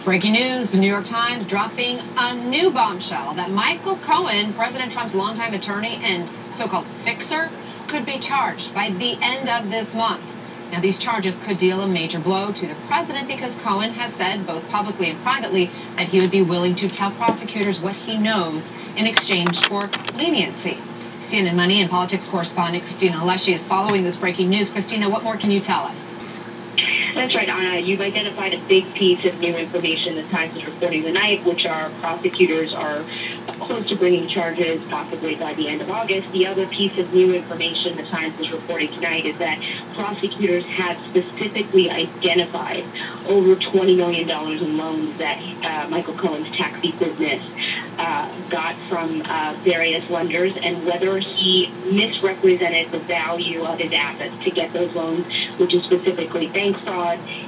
Breaking news, the New York Times dropping a new bombshell that Michael Cohen, President Trump's longtime attorney and so-called fixer, could be charged by the end of this month. Now, these charges could deal a major blow to the president because Cohen has said, both publicly and privately, that he would be willing to tell prosecutors what he knows in exchange for leniency. CNN Money and politics correspondent Christina Alessi is following this breaking news. Christina, what more can you tell us? That's right, Anna. You've identified a big piece of new information the Times is reporting tonight, which are prosecutors are close to bringing charges possibly by the end of August. The other piece of new information the Times is reporting tonight is that prosecutors have specifically identified over $20 million in loans that Michael Cohen's taxi business got from various lenders, and whether he misrepresented the value of his assets to get those loans, which is specifically bank fraud.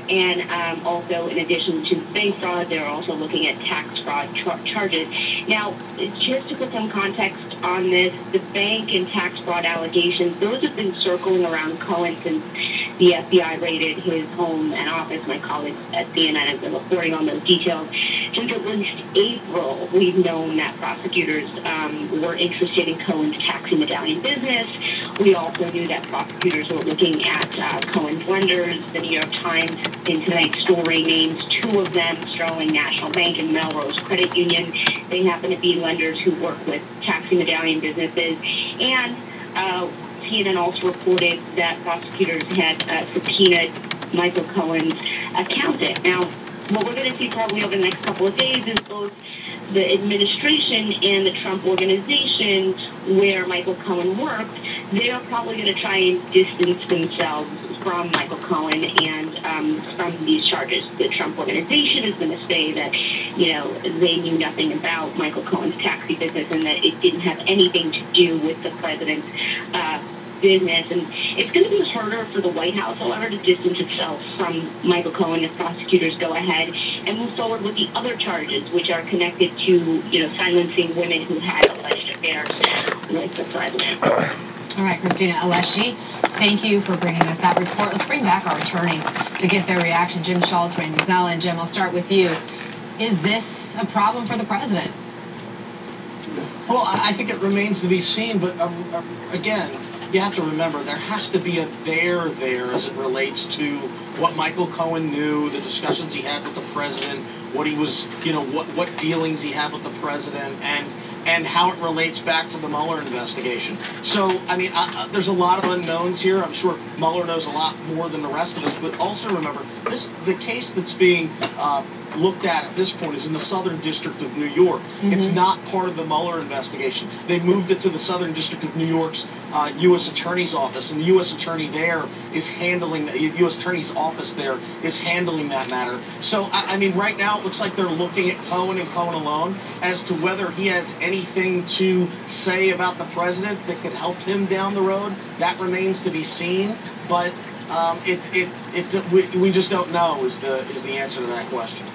And also, in addition to bank fraud, they're also looking at tax fraud charges. Now, just to put some context on this, the bank and tax fraud allegations, those have been circling around Cohen since the FBI raided his home and office. My colleagues at CNN have been reporting on those details. Since at least April, we've known that prosecutors were interested in Cohen's taxi medallion business. We also knew that prosecutors were looking at Cohen's lenders. The New York Times, in tonight's story, names two of them, Sterling National Bank and Melrose Credit Union. They happen to be lenders who work with taxi medallion businesses. And CNN also reported that prosecutors had subpoenaed Michael Cohen's accountant. Now, what we're going to see probably over the next couple of days is both the administration and the Trump organization where Michael Cohen worked, they're probably going to try and distance themselves from Michael Cohen and from these charges. The Trump organization is going to say that, they knew nothing about Michael Cohen's taxi business and that it didn't have anything to do with the president's business. And it's going to be harder for the White House, however, to distance itself from Michael Cohen if prosecutors go ahead and move forward with the other charges, which are connected to, silencing women who had alleged affairs with the president. All right, Christina Alessi, thank you for bringing us that report. Let's bring back our attorneys to get their reaction. Jim Schultz, Randy Zella, and Jim, I'll start with you. Is this a problem for the president? Well, I think it remains to be seen, but again, you have to remember there has to be a there as it relates to what Michael Cohen knew, the discussions he had with the president, what he was, what dealings he had with the president, and how it relates back to the Mueller investigation. So, there's a lot of unknowns here. I'm sure Mueller knows a lot more than the rest of us, but also remember, the case that's being looked at this point is in the Southern District of New York. Mm-hmm. It's not part of the Mueller investigation. They moved it to the Southern District of New York's U.S. Attorney's Office, and the U.S. Attorney there is handling, the U.S. Attorney's Office there is handling that matter. So, right now it looks like they're looking at Cohen and Cohen alone as to whether he has anything to say about the president that could help him down the road. That remains to be seen, but we just don't know is the answer to that question.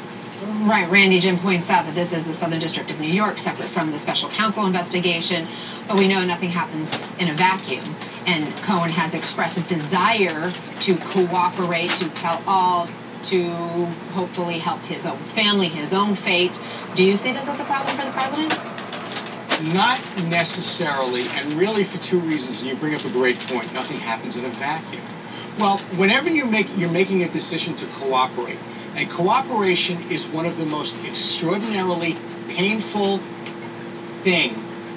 Right, Randy, Jim points out that this is the Southern District of New York, separate from the special counsel investigation, but we know nothing happens in a vacuum. And Cohen has expressed a desire to cooperate, to tell all, to hopefully help his own family, his own fate. Do you see this as a problem for the president? Not necessarily, and really for two reasons, and you bring up a great point. Nothing happens in a vacuum. Well, whenever you're making a decision to cooperate, and cooperation is one of the most extraordinarily painful thing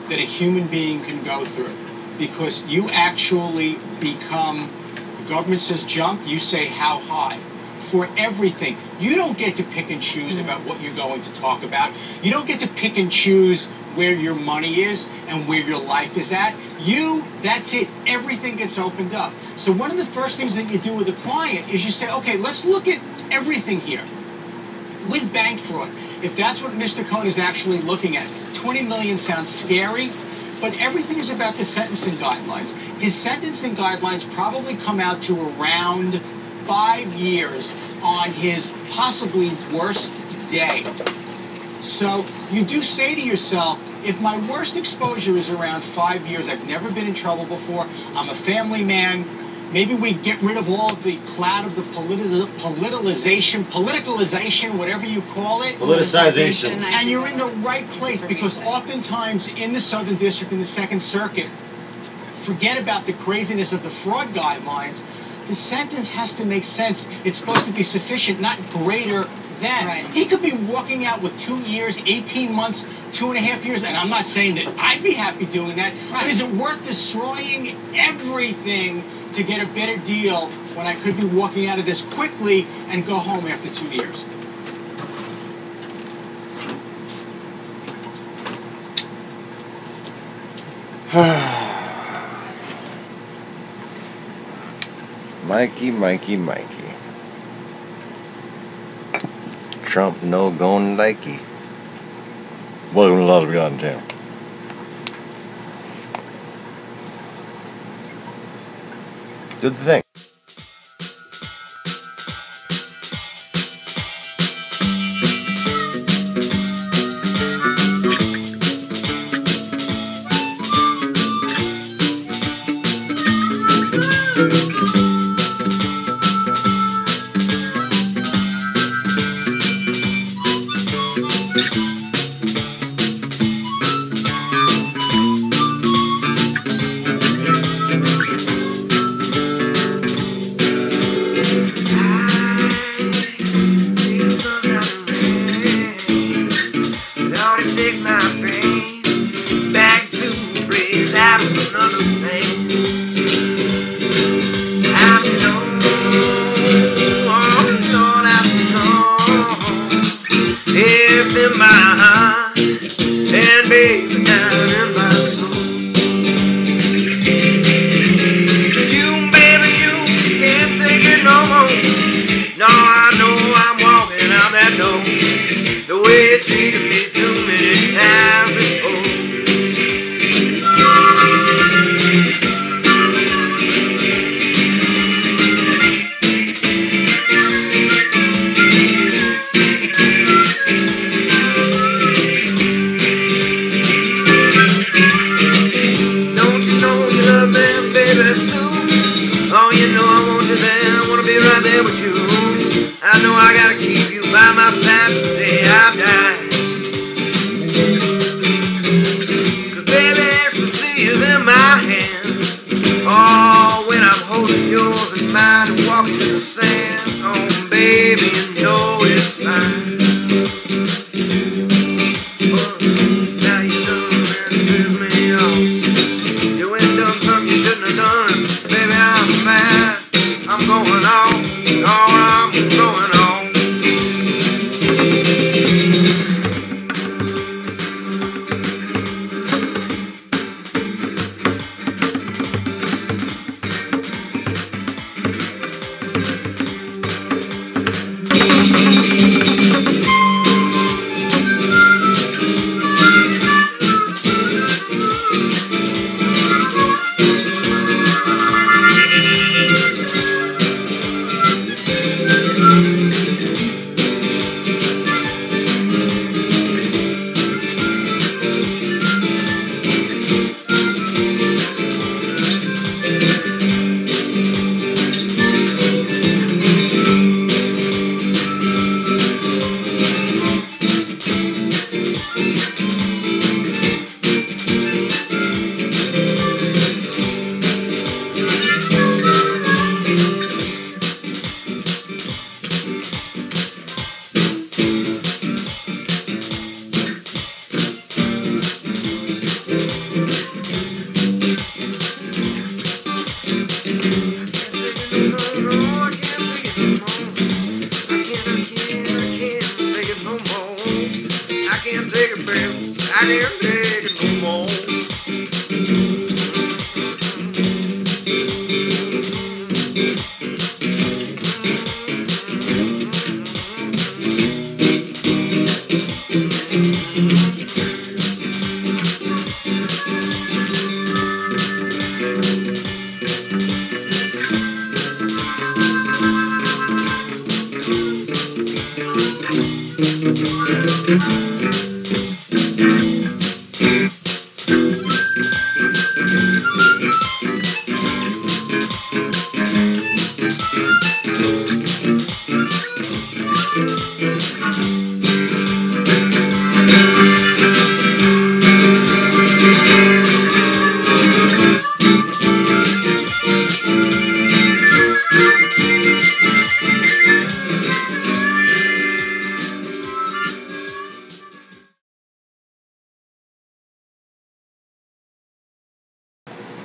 that a human being can go through, because you actually become, the government says jump, you say how high. For everything. You don't get to pick and choose about what you're going to talk about. You don't get to pick and choose where your money is and where your life is at. That's it. Everything gets opened up. So one of the first things that you do with a client is you say, okay, let's look at everything here. With bank fraud, if that's what Mr. Cohen is actually looking at, 20 million sounds scary, but everything is about the sentencing guidelines. His sentencing guidelines probably come out to around 5 years on his possibly worst day. So you do say to yourself, if my worst exposure is around 5 years, I've never been in trouble before, I'm a family man, Maybe we get rid of all of the cloud of the politicalization, whatever you call it. Politicization. And you're in the right place, because oftentimes in the Southern District, in the Second Circuit, forget about the craziness of the fraud guidelines. The sentence has to make sense. It's supposed to be sufficient, not greater than. Right. He could be walking out with 2 years, 18 months, 2.5 years, and I'm not saying that I'd be happy doing that, but is it worth destroying everything to get a better deal when I could be walking out of this quickly and go home after 2 years? Mikey. Trump no going likey. Welcome to Lost-Begotten channel. Do the thing.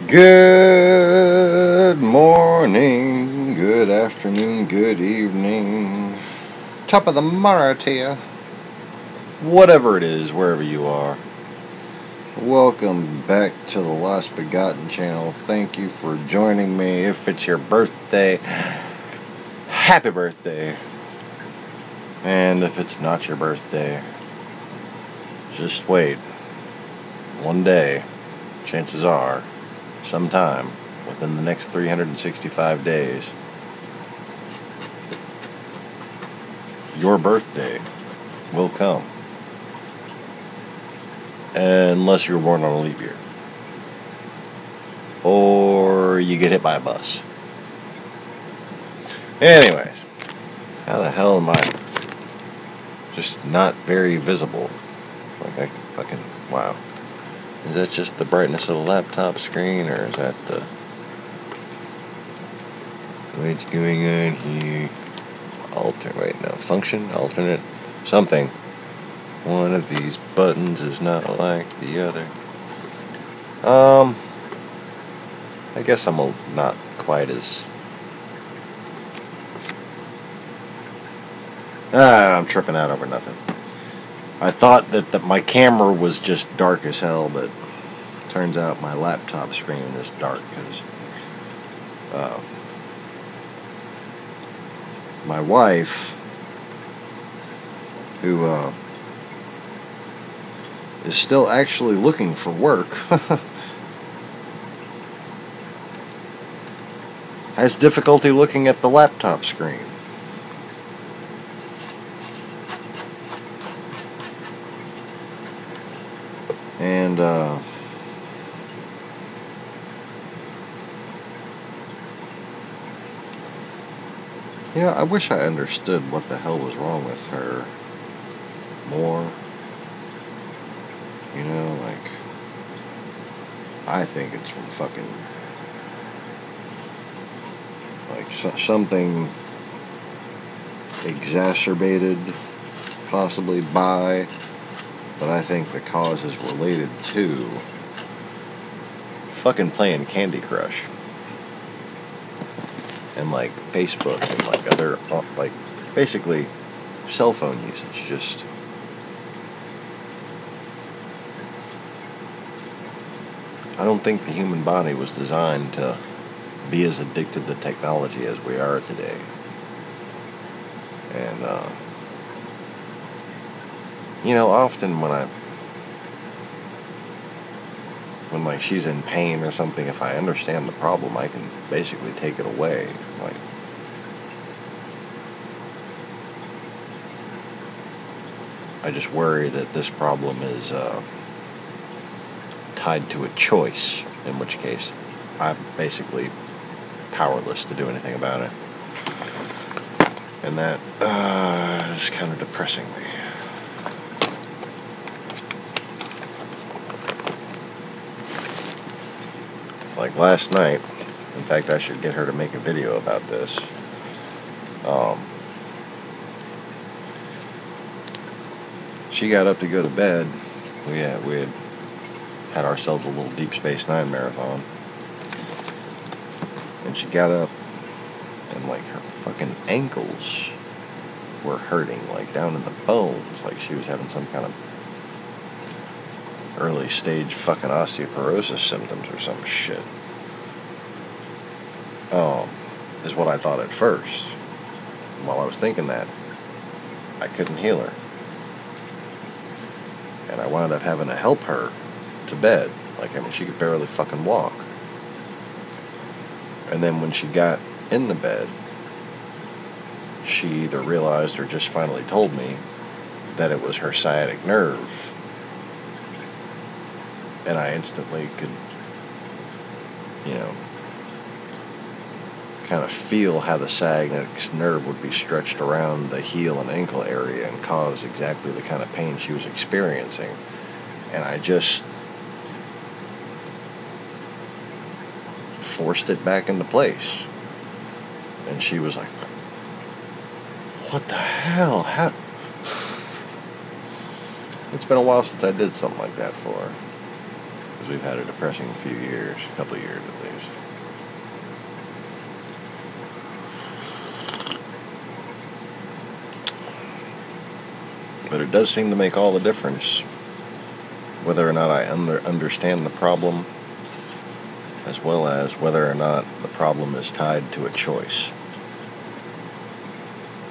Good morning, good afternoon, good evening. Top of the morrow to you. Whatever it is, wherever you are. Welcome back to the Lost-Begotten channel. Thank you for joining me. If it's your birthday, happy birthday. And if it's not your birthday, just wait. One day, chances are, sometime within the next 365 days, your birthday will come. Unless you were born on a leap year. Or you get hit by a bus. Anyways, how the hell am I just not very visible? Like I fucking, wow. Is that just the brightness of the laptop screen, or is that the what's going on here? Function, alternate, something. One of these buttons is not like the other. I guess I'm not quite as... I'm tripping out over nothing. I thought that my camera was just dark as hell, but turns out my laptop screen is dark because my wife, who is still actually looking for work, has difficulty looking at the laptop screen. And I wish I understood what the hell was wrong with her more. Like, I think it's from fucking, like, something exacerbated, possibly by, but I think the cause is related to fucking playing Candy Crush. And, like, Facebook and, like, other, like, basically cell phone usage. Just, I don't think the human body was designed to be as addicted to technology as we are today. And, often when like she's in pain or something, if I understand the problem, I can basically take it away. Like, I just worry that this problem is tied to a choice, in which case I'm basically powerless to do anything about it. And that is kind of depressing me. Like last night, in fact, I should get her to make a video about this. She got up to go to bed. We had ourselves a little Deep Space Nine marathon. And she got up, and like her fucking ankles were hurting, like down in the bones, like she was having some kind of early stage fucking osteoporosis symptoms or some shit. Is what I thought at first. And while I was thinking that, I couldn't heal her. And I wound up having to help her to bed. Like, I mean, she could barely fucking walk. And then when she got in the bed, she either realized or just finally told me that it was her sciatic nerve. And I instantly could, kind of feel how the sciatic nerve would be stretched around the heel and ankle area and cause exactly the kind of pain she was experiencing. And I just forced it back into place. And she was like, what the hell? How? It's been a while since I did something like that for her. because we've had a depressing few years, a couple of years at least. But it does seem to make all the difference whether or not I understand the problem, as well as whether or not the problem is tied to a choice.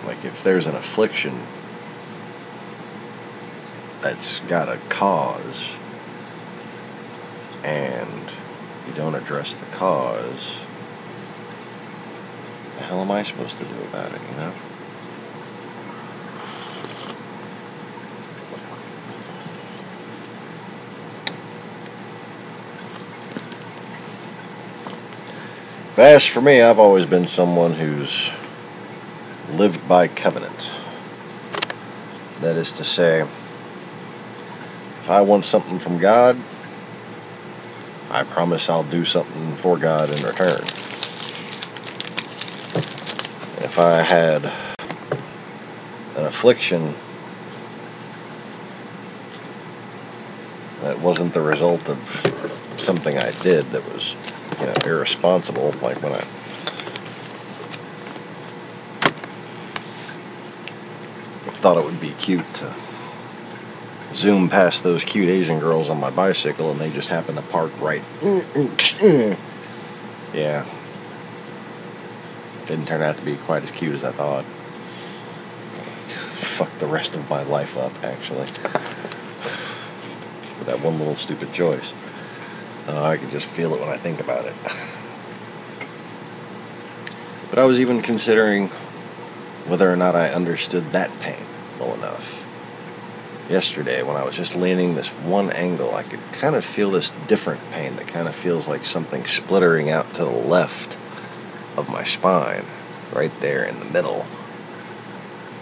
Like if there's an affliction that's got a cause and you don't address the cause, what the hell am I supposed to do about it, you know? But as for me, I've always been someone who's lived by covenant. That is to say, if I want something from God, I promise I'll do something for God in return. If I had an affliction that wasn't the result of something I did that was, irresponsible, like when I thought it would be cute to zoom past those cute Asian girls on my bicycle and they just happened to park right. Yeah. Didn't turn out to be quite as cute as I thought. Fucked the rest of my life up, actually. With that one little stupid choice. I can just feel it when I think about it. But I was even considering whether or not I understood that pain well enough. Yesterday, when I was just leaning this one angle, I could kind of feel this different pain that kind of feels like something splittering out to the left of my spine, right there in the middle.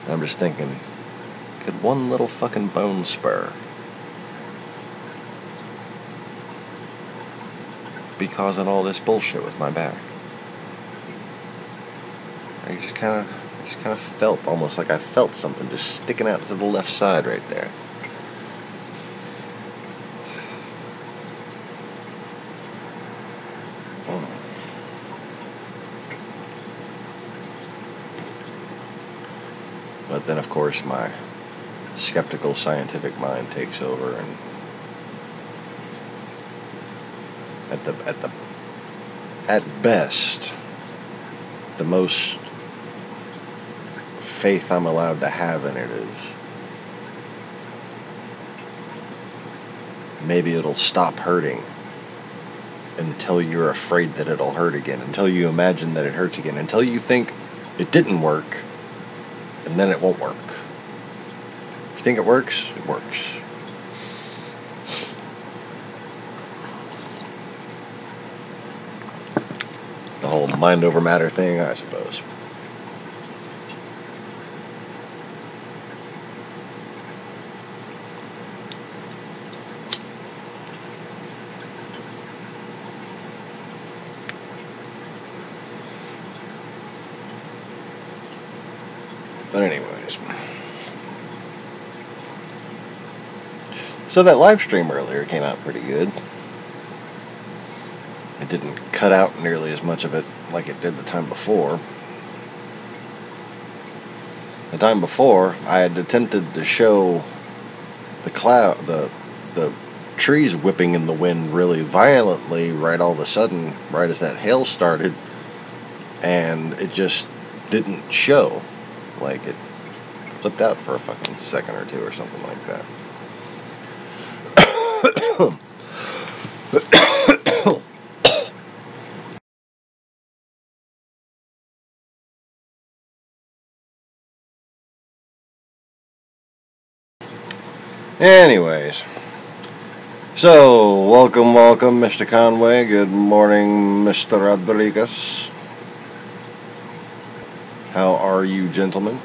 And I'm just thinking, could one little fucking bone spur be causing all this bullshit with my back? I just kind of felt almost like I felt something just sticking out to the left side right there. But then, of course, my skeptical scientific mind takes over, and at best, the most faith I'm allowed to have in it is maybe it'll stop hurting until you're afraid that it'll hurt again, until you imagine that it hurts again, until you think it didn't work, and then it won't work. If you think it works, it works. The whole mind over matter thing, I suppose. But anyways, so that live stream earlier came out pretty good. It didn't cut out nearly as much of it like it did the time before. The time before, I had attempted to show the trees whipping in the wind really violently right all of a sudden, right as that hail started, and it just didn't show. Like, it flipped out for a fucking second or two or something like that. Anyways, so welcome, Mr. Conway. Good morning, Mr. Rodriguez. How are you, gentlemen?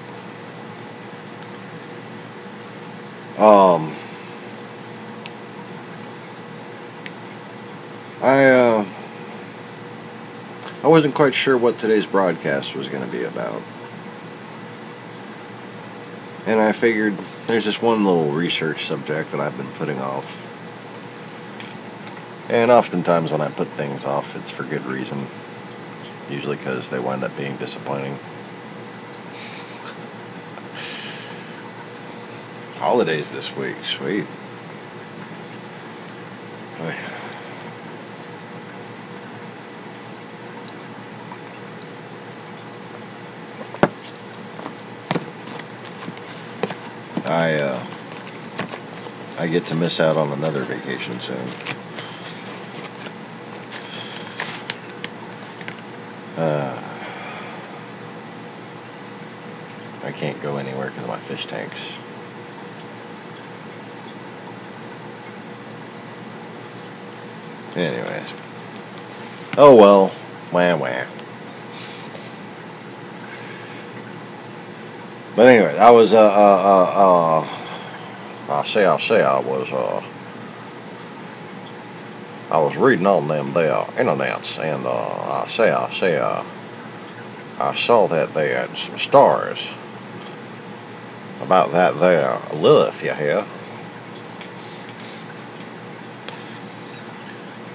I wasn't quite sure what today's broadcast was going to be about. And I figured there's this one little research subject that I've been putting off And oftentimes when I put things off, it's for good reason. Usually because they wind up being disappointing. Holidays this week, sweet. I get to miss out on another vacation soon. I can't go anywhere because of my fish tanks. Anyways. Oh well. Wah wah. But anyway, I was I was reading on them there internets, and I saw that they had some stories about that there Lilith, you hear?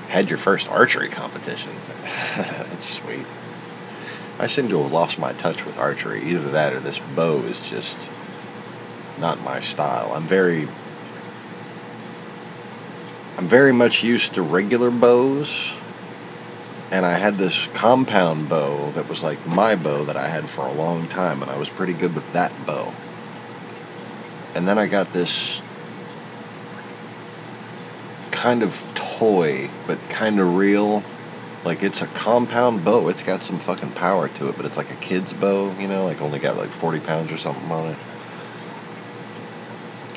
Had your first archery competition. That's sweet. I seem to have lost my touch with archery. Either that or this bow is just not my style. I'm very much used to regular bows, and I had this compound bow that was like my bow that I had for a long time, and I was pretty good with that bow. And then I got this kind of toy, but kind of real. Like, it's a compound bow. It's got some fucking power to it, but it's like a kid's bow, you know, like only got like 40 pounds or something on it.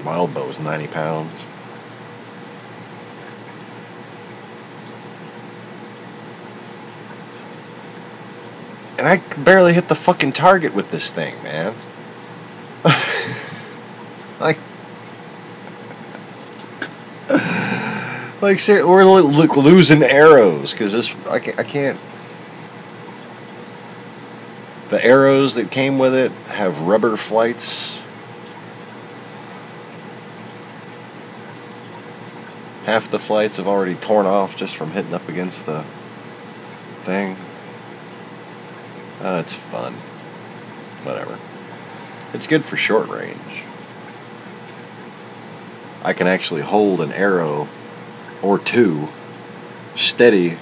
My old bow was 90 pounds. And I barely hit the fucking target with this thing, man. Like, seriously, we're losing arrows because I can't. The arrows that came with it have rubber flights. Half the flights have already torn off just from hitting up against the thing. It's fun. Whatever. It's good for short range. I can actually hold an arrow or two steady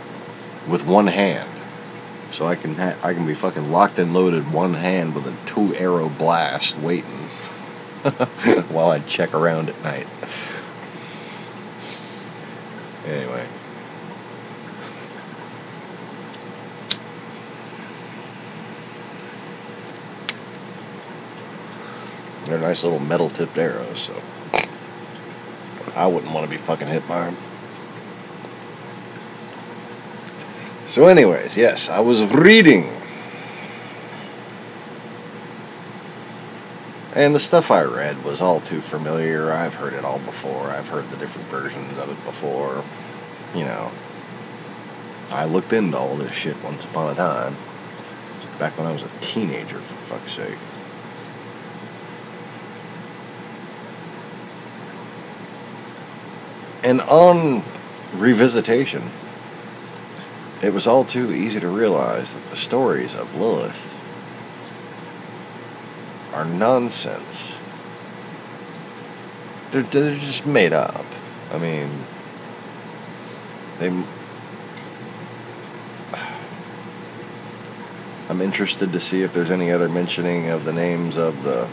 with one hand. So I can be fucking locked and loaded one hand with a 2-arrow blast waiting while I check around at night. Anyway. They're nice little metal tipped arrows, so I wouldn't want to be fucking hit by them. So anyways, yes, I was reading. And the stuff I read was all too familiar. I've heard it all before. I've heard the different versions of it before. You know, I looked into all this shit once upon a time. Back when I was a teenager, for fuck's sake. And on revisitation, it was all too easy to realize that the stories of Lilith are nonsense. They're just made up. I mean, I'm interested to see if there's any other mentioning of the names of the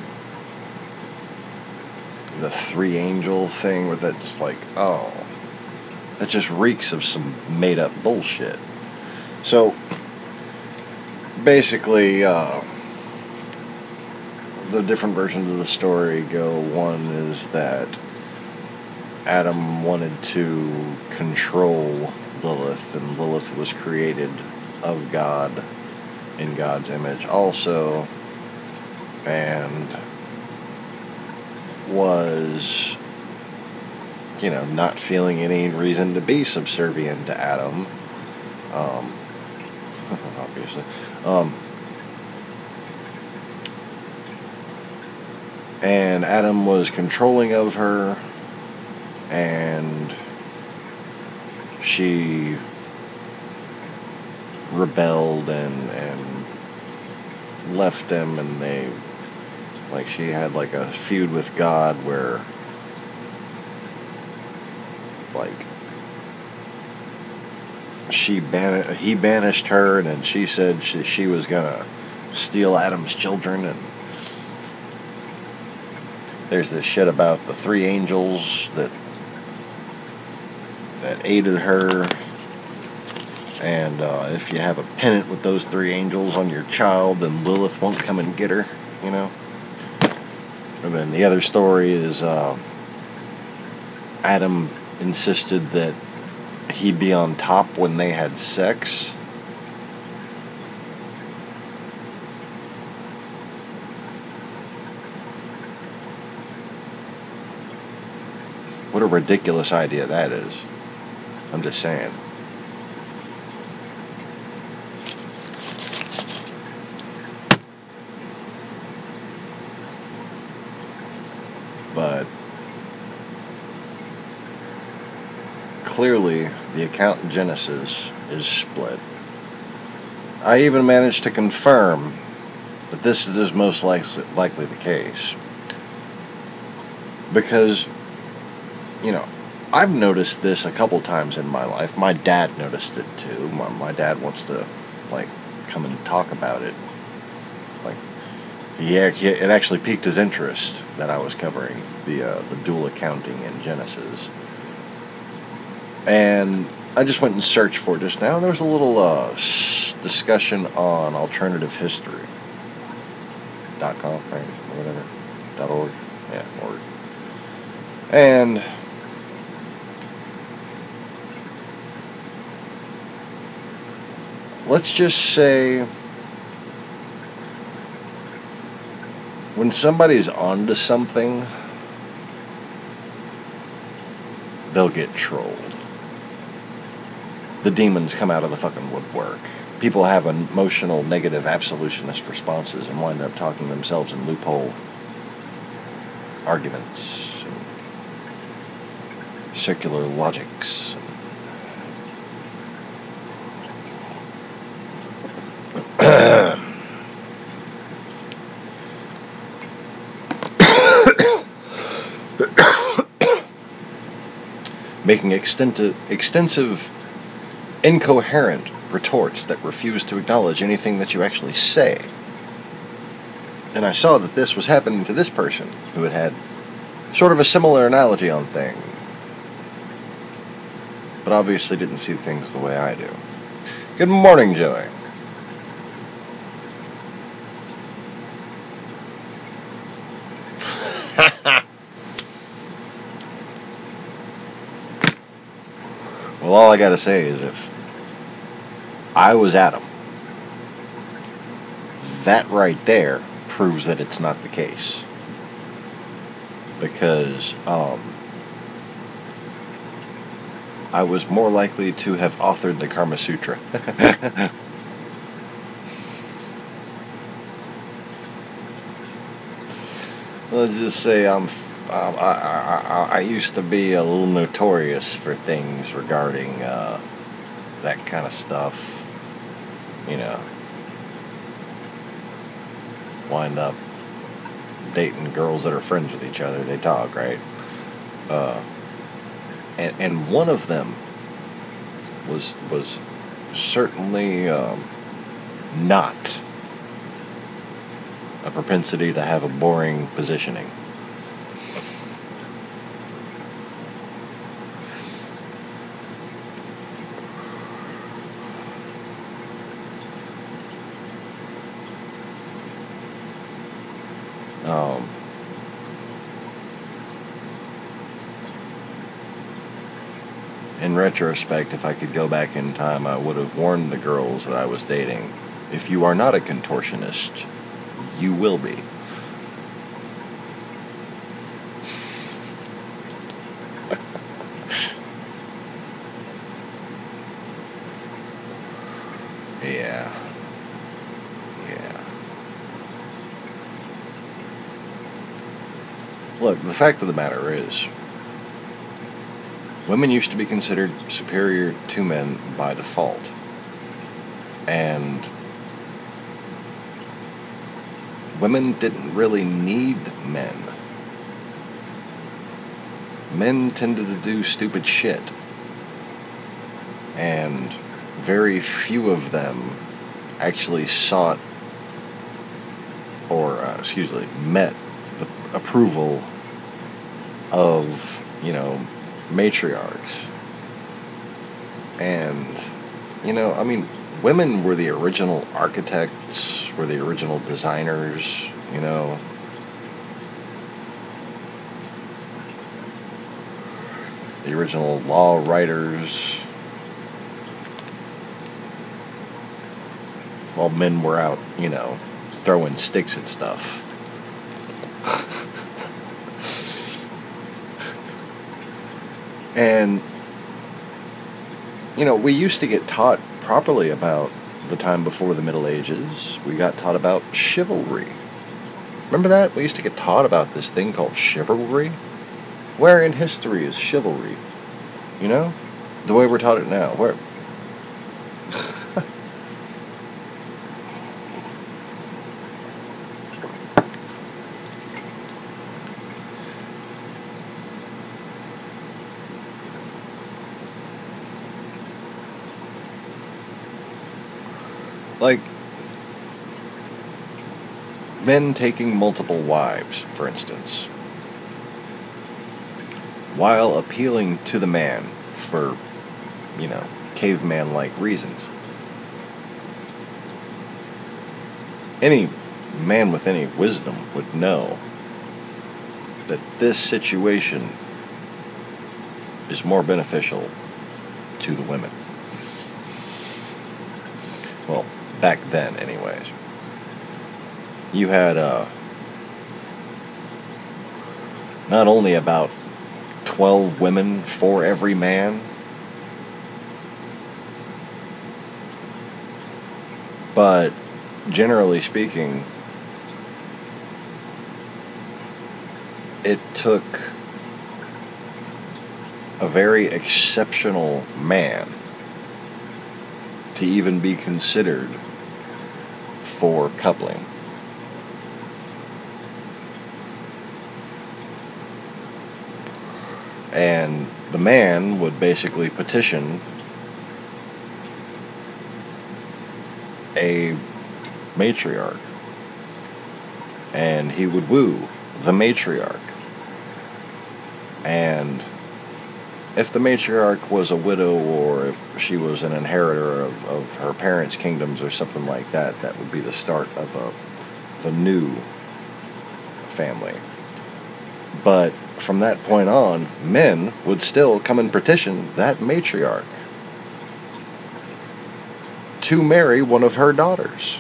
3 angel thing with that, just like, oh, that just reeks of some made up bullshit. So basically, the different versions of the story go. One is that Adam wanted to control Lilith, and Lilith was created of God in God's image also, and was, not feeling any reason to be subservient to Adam, obviously, and Adam was controlling of her, and she rebelled and left them, and they, like, she had like a feud with God where, like, he banished her, and then she said she was gonna steal Adam's children. And there's this shit about the 3 angels that aided her, and if you have a pennant with those 3 angels on your child, then Lilith won't come and get her, you know. And then the other story is Adam insisted that he be on top when they had sex. What a ridiculous idea that is. I'm just saying. But clearly, the account in Genesis is split. I even managed to confirm that this is most likely the case. Because, you know, I've noticed this a couple times in my life. My dad noticed it too. My dad wants to, like, come and talk about it. Like, it actually piqued his interest that I was covering the dual accounting in Genesis. And I just went and searched for it just now, and there was a little discussion on alternativehistory.com, right, or whatever, .org, yeah, org. And let's just say, when somebody's onto something, they'll get trolled. The demons come out of the fucking woodwork. People have emotional, negative, absolutionist responses and wind up talking themselves in loophole arguments and circular logics. Making extensive, incoherent retorts that refuse to acknowledge anything that you actually say. And I saw that this was happening to this person who had sort of a similar analogy on things, but obviously didn't see things the way I do. Good morning, Joey. Well, all I gotta say is, if I was Adam, that right there proves that it's not the case. Because I was more likely to have authored the Karma Sutra. Let's just say I used to be a little notorious for things regarding that kind of stuff. You know, wind up dating girls that are friends with each other. They talk, right? And one of them was certainly not a propensity to have a boring positioning. In retrospect, if I could go back in time, I would have warned the girls that I was dating, if you are not a contortionist, you will be. Yeah. Look, the fact of the matter is, women used to be considered superior to men by default. And women didn't really need men. Men tended to do stupid shit. And very few of them actually sought or, met the approval of, matriarchs. And, women were the original architects, were the original designers, the original law writers, while men were out, throwing sticks at stuff. And, we used to get taught properly about the time before the Middle Ages. We got taught about chivalry. Remember that? We used to get taught about this thing called chivalry. Where in history is chivalry? The way we're taught it now. Where? Like, men taking multiple wives, for instance, while appealing to the man for, caveman-like reasons. Any man with any wisdom would know that this situation is more beneficial to the women. Well, back then, anyways. You had not only about 12 women for every man, but generally speaking, it took a very exceptional man to even be considered for coupling. And the man would basically petition a matriarch, and he would woo the matriarch. And if the matriarch was a widow, or if she was an inheritor of her parents' kingdoms or something like that, that would be the start of a new family. But from that point on, men would still come and petition that matriarch to marry one of her daughters.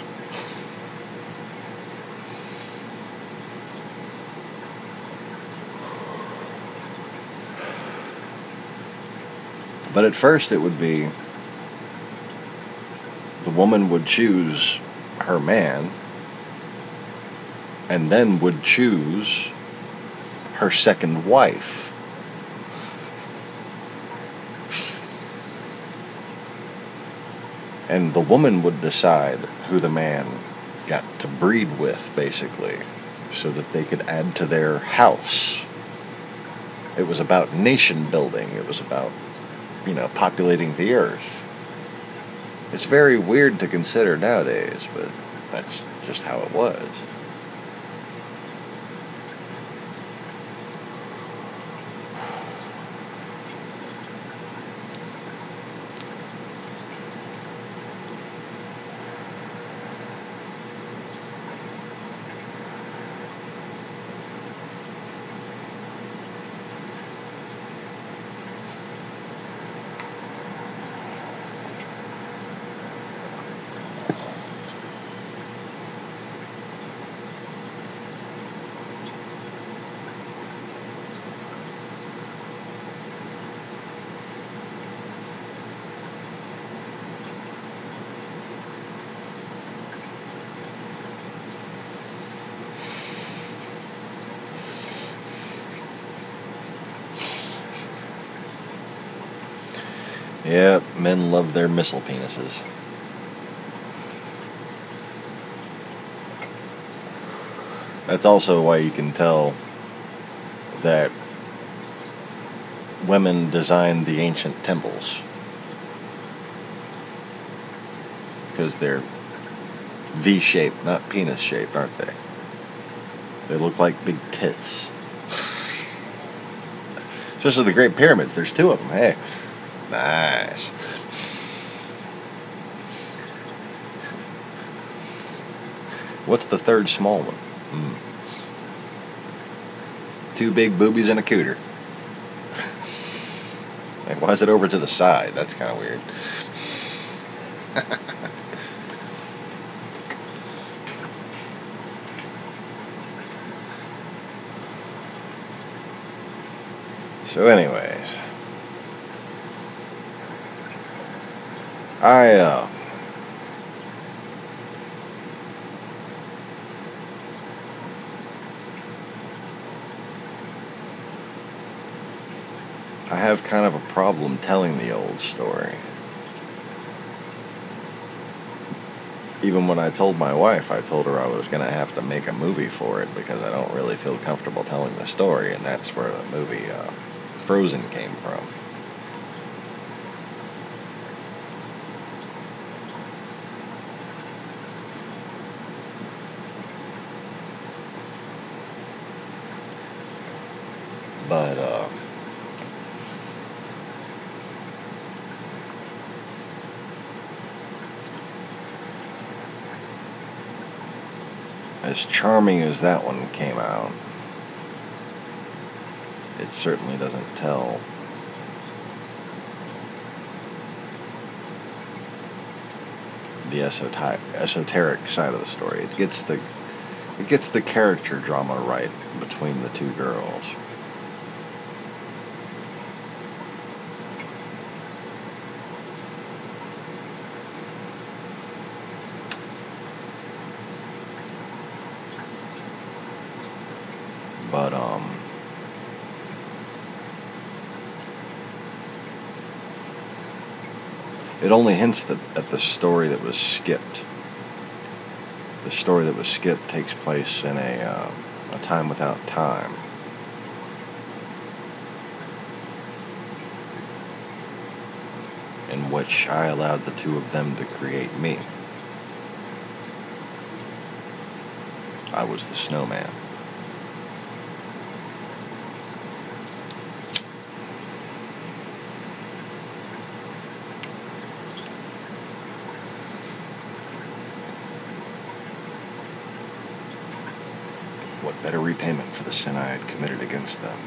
But at first it would be the woman would choose her man, and then would choose her second wife. And the woman would decide who the man got to breed with, basically, so that they could add to their house. It was about nation building. It was about, populating the earth. It's very weird to consider nowadays, but that's just how it was. Yep, men love their missile penises. That's also why you can tell that women designed the ancient temples. Because they're V-shaped, not penis-shaped, aren't they? They look like big tits. Especially the Great Pyramids. There's 2 of them. Hey, nice. What's the 3rd small one? 2 big boobies and a cooter. Like, why is it over to the side? That's kind of weird. So anyways, I have kind of a problem telling the old story. Even when I told my wife, I told her I was going to have to make a movie for it because I don't really feel comfortable telling the story, and that's where the movie Frozen came from. But as charming as that one came out, it certainly doesn't tell the esoteric side of the story. It gets the character drama right between the 2 girls. But it only hints at the story that was skipped. The story that was skipped takes place in a time without time. In which I allowed the 2 of them to create me. I was the snowman. What better repayment for the sin I had committed against them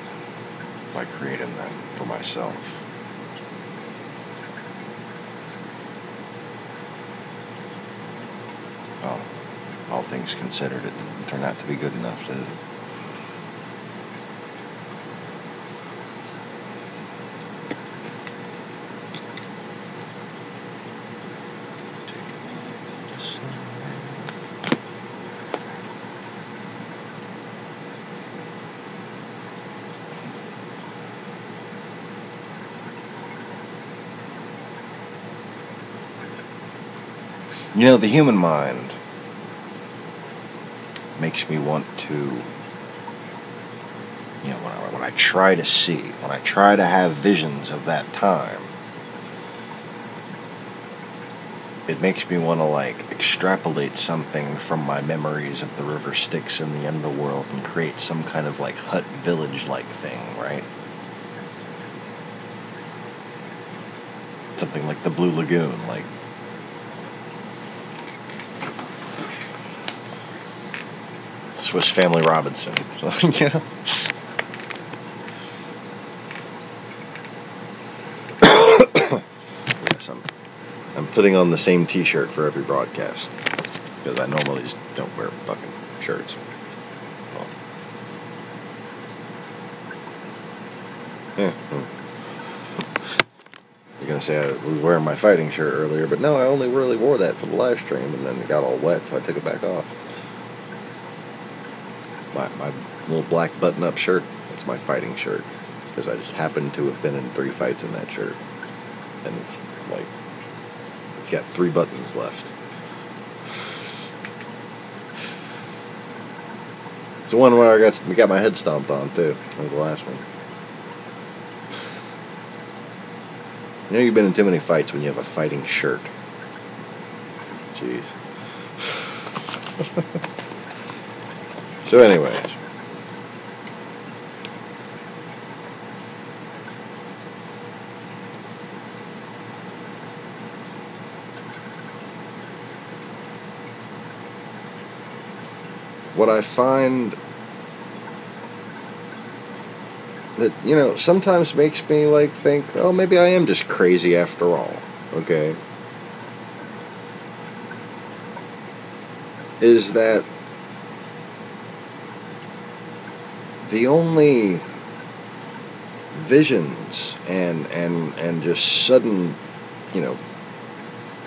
by creating them for myself? Well, all things considered, it didn't turn out to be good enough, did it? You know, the human mind makes me want to, when I try to see, when I try to have visions of that time, it makes me want to, extrapolate something from my memories of the river Styx in the underworld and create some kind of, hut village-like thing, right? Something like the Blue Lagoon, Swiss Family Robinson. So, yeah. Yes, I'm putting on the same t-shirt for every broadcast. Because I normally just don't wear fucking shirts. Well. Yeah. You're going to say I was wearing my fighting shirt earlier, but no, I only really wore that for the live stream, and then it got all wet, so I took it back off. My little black button-up shirt, that's my fighting shirt, because I just happened to have been in 3 fights in that shirt. and it's like it's got 3 buttons left. It's the one where I got my head stomped on too. That was the last one. You know you've been in too many fights when you have a fighting shirt. Jeez. So anyways. What I find that, you know, sometimes makes me like think, oh, maybe I am just crazy after all, okay, is that the only visions and just sudden, you know,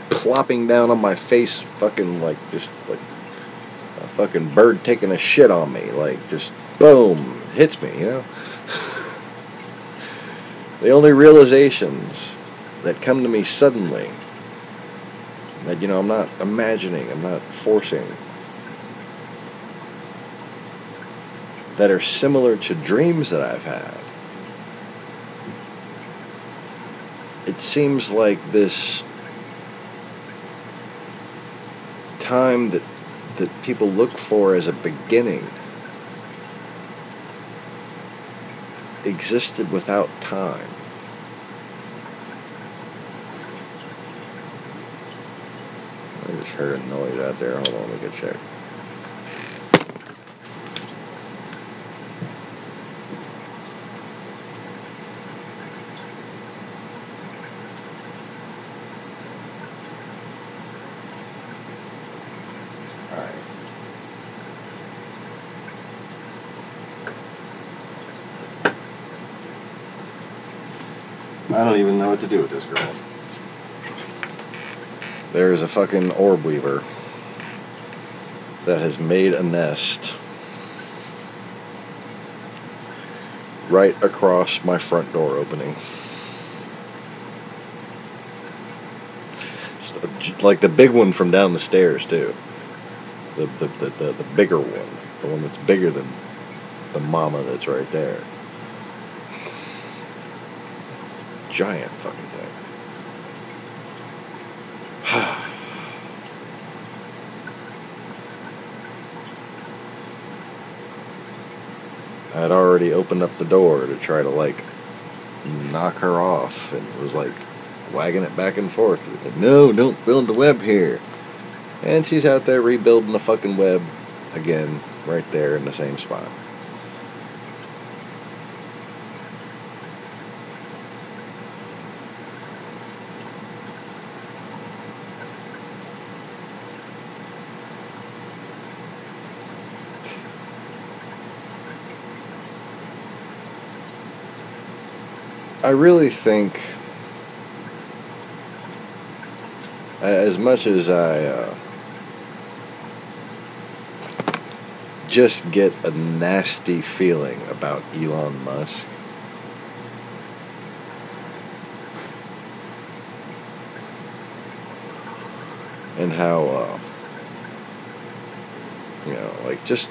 plopping down on my face, fucking like just like a fucking bird taking a shit on me, like just boom, hits me, you know. The only realizations that come to me suddenly, that, you know, I'm not imagining, I'm not forcing, that are similar to dreams that I've had. It seems like this time that people look for as a beginning existed without time. I just heard a noise out there. Hold on, let me go check. I don't even know what to do with this girl. There's a fucking orb weaver that has made a nest right across my front door opening. Just like the big one from down the stairs too. The bigger one. The one that's bigger than the mama that's right there. Giant fucking thing. I'd already opened up the door to try to like knock her off, and was like wagging it back and forth. Like, no, don't build the web here. And she's out there rebuilding the fucking web again, right there in the same spot. I really think, as much as I just get a nasty feeling about Elon Musk, and how, you know, like just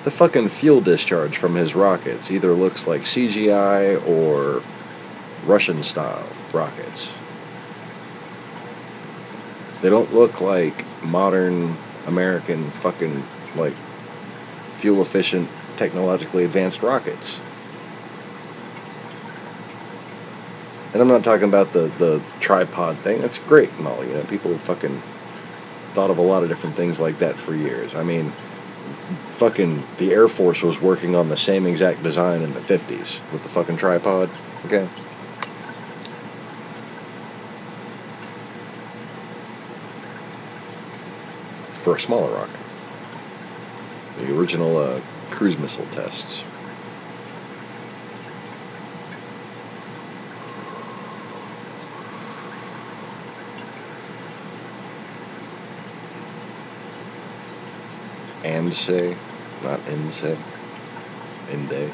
the fucking fuel discharge from his rockets either looks like CGI or Russian-style rockets. They don't look like modern American fucking, like, fuel-efficient, technologically advanced rockets. And I'm not talking about the tripod thing. That's great and all, you know. People fucking thought of a lot of different things like that for years. I mean, fucking the Air Force was working on the same exact design in the 50s with the fucking tripod, okay? For a smaller rocket. The original cruise missile tests. And say, not in say, in day.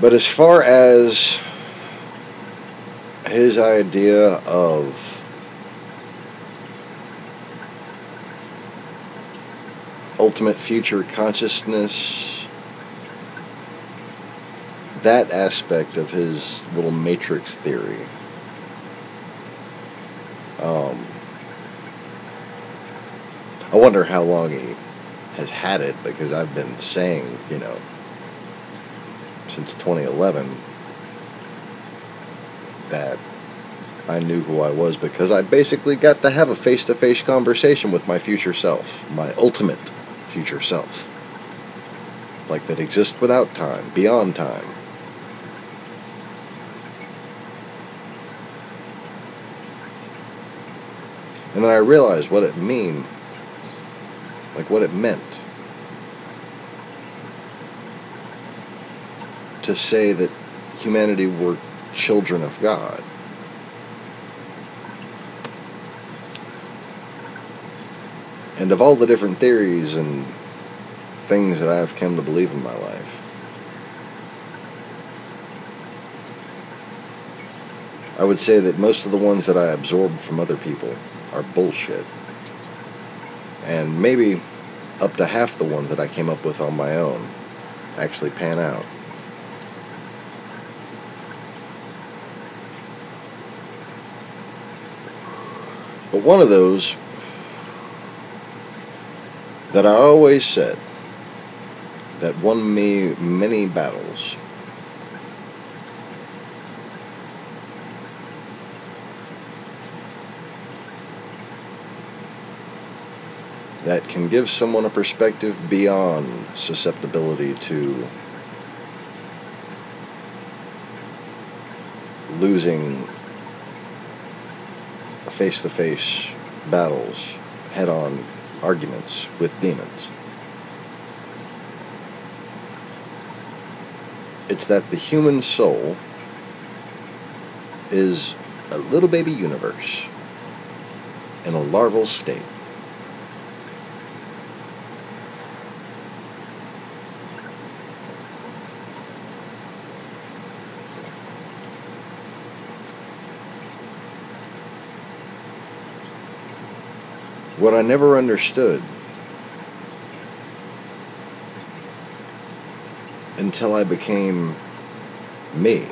But as far as his idea of ultimate future consciousness, that aspect of his little matrix theory, I wonder how long he has had it, because I've been saying, since 2011 that I knew who I was, because I basically got to have a face-to-face conversation with my future self, my ultimate future self, like that exists without time, beyond time. And then I realized what it meant. To say that humanity were children of God. And of all the different theories and things that I've come to believe in my life, I would say that most of the ones that I absorbed from other people are bullshit. And maybe up to half the ones that I came up with on my own actually pan out. But one of those that I always said that won me many battles that can give someone a perspective beyond susceptibility to losing face-to-face battles, head-on arguments with demons. It's that the human soul is a little baby universe in a larval state. What I never understood until I became me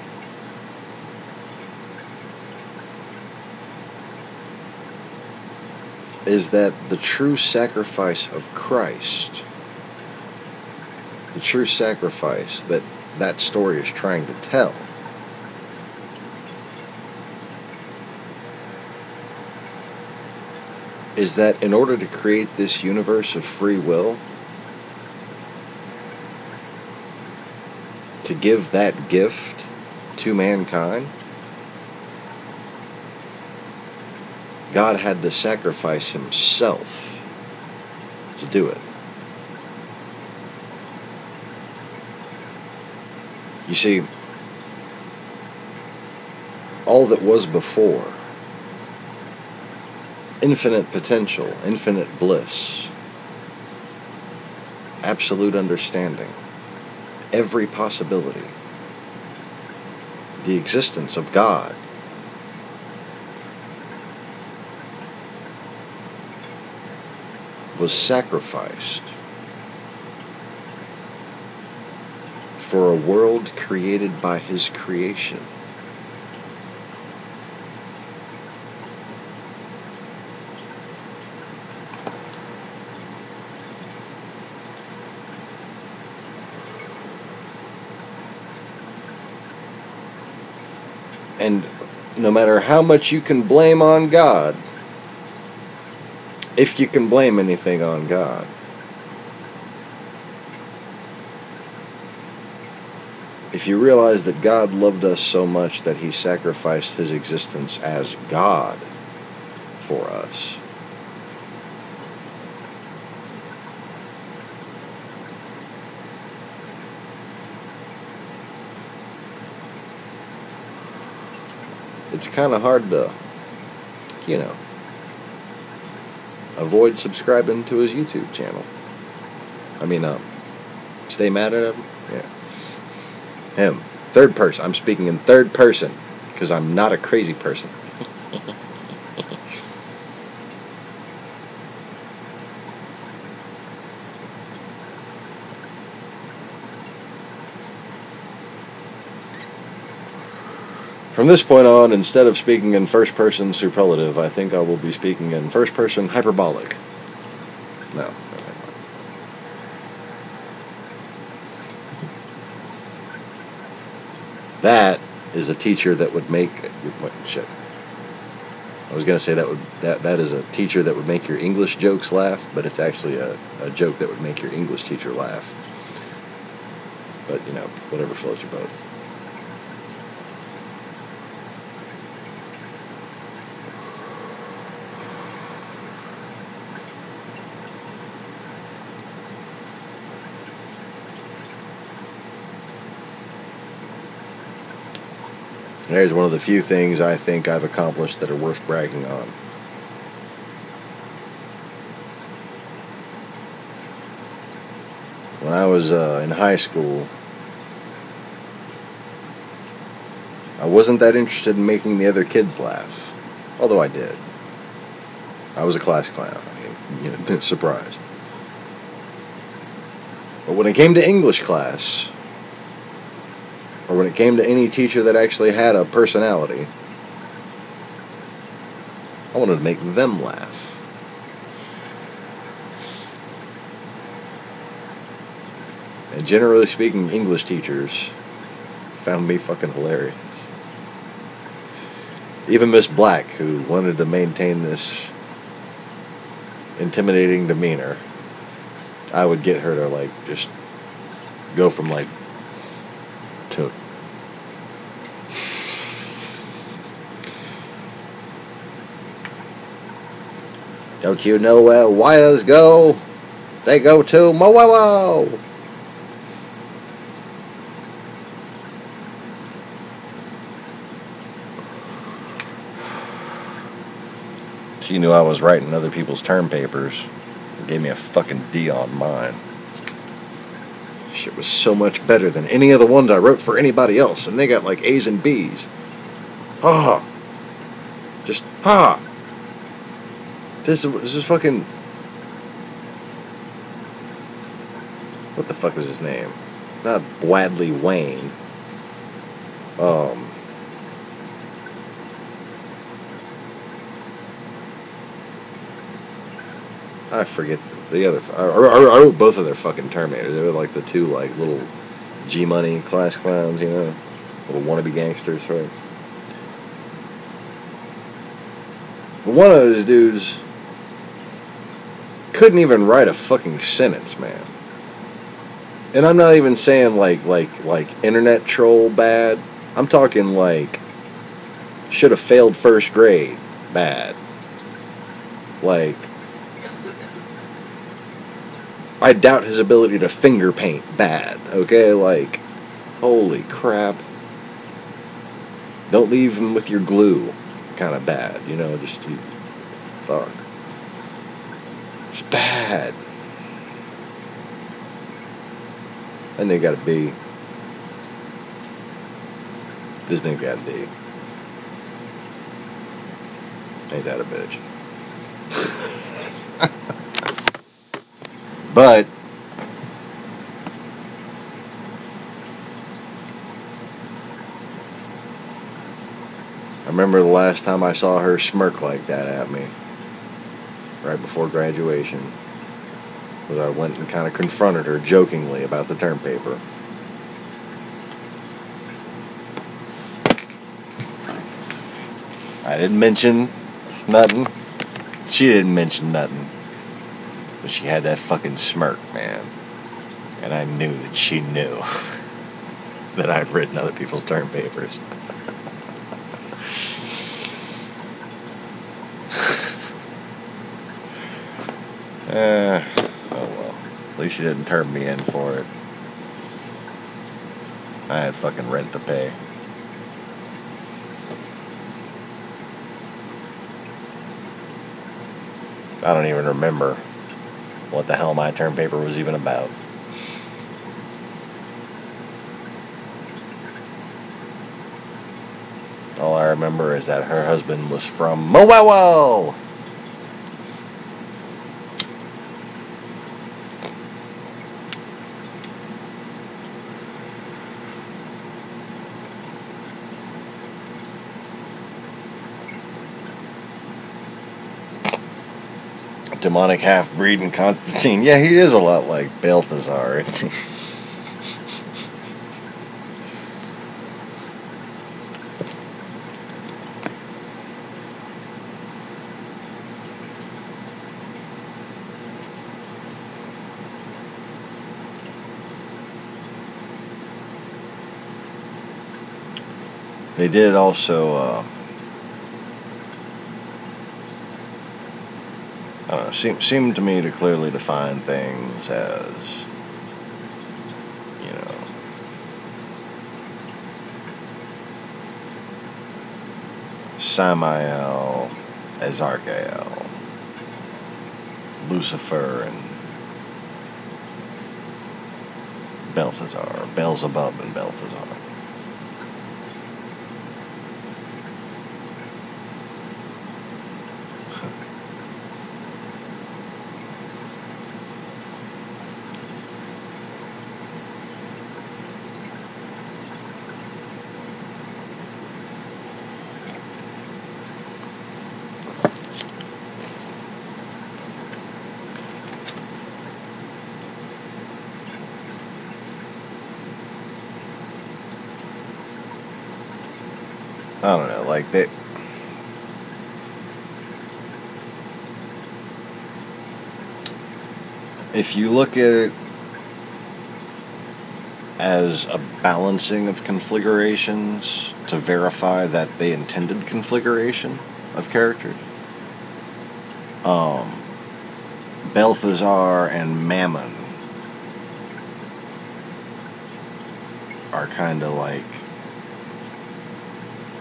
is that the true sacrifice of Christ, the true sacrifice that story is trying to tell, is that in order to create this universe of free will, to give that gift to mankind, God had to sacrifice himself to do it. You see, all that was before, infinite potential, infinite bliss, absolute understanding, every possibility, the existence of God, was sacrificed for a world created by his creation. And no matter how much you can blame on God, if you can blame anything on God, if you realize that God loved us so much that he sacrificed his existence as God for us, it's kind of hard to, avoid subscribing to his YouTube channel. Stay mad at him? Yeah. Him. Third person. I'm speaking in third person because I'm not a crazy person. From this point on, instead of speaking in first person superlative, I think I will be speaking in first person hyperbolic. No. That is a teacher that would make shit. I was gonna say that is a teacher that would make your English jokes laugh, but it's actually a joke that would make your English teacher laugh. But whatever floats your boat. There's one of the few things I think I've accomplished that are worth bragging on. When I was in high school, I wasn't that interested in making the other kids laugh, although I did. I was a class clown. I mean, surprise. But when it came to English class, or when it came to any teacher that actually had a personality, I wanted to make them laugh. And generally speaking, English teachers found me fucking hilarious. Even Miss Black, who wanted to maintain this intimidating demeanor, I would get her to just go from to don't you know where wires go? They go to Mowo. She knew I was writing other people's term papers. It gave me a fucking D on mine. Shit was so much better than any of the ones I wrote for anybody else, and they got A's and B's. This is fucking. What the fuck was his name? Not Bradley Wayne. I forget the other. I wrote both of their fucking Terminators. They were the two little G-Money class clowns, little wannabe gangsters, right? But one of those dudes couldn't even write a fucking sentence, man. And I'm not even saying like internet troll bad. I'm talking should have failed first grade bad. I doubt his ability to finger paint bad, okay? Holy crap. Don't leave him with your glue kind of bad, fuck. It's bad. And they got a B. This nigga got a D. Ain't that a bitch? But I remember the last time I saw her smirk like that at me, right before graduation, was I went and kind of confronted her jokingly about the term paper. I didn't mention nothing. She didn't mention nothing. But she had that fucking smirk, man. And I knew that she knew that I'd written other people's term papers. Oh well. At least she didn't turn me in for it. I had fucking rent to pay. I don't even remember what the hell my term paper was even about. All I remember is that her husband was from Mowewo. Demonic half-breed in Constantine. Yeah, he is a lot like Balthazar, isn't he? They did also, I don't know, seemed to me to clearly define things as, you know, Samael, Azargael, Lucifer, and Balthazar, Beelzebub and Balthazar. I don't know, like they. If you look at it as a balancing of configurations to verify that they intended configuration of characters, Balthazar and Mammon are kind of like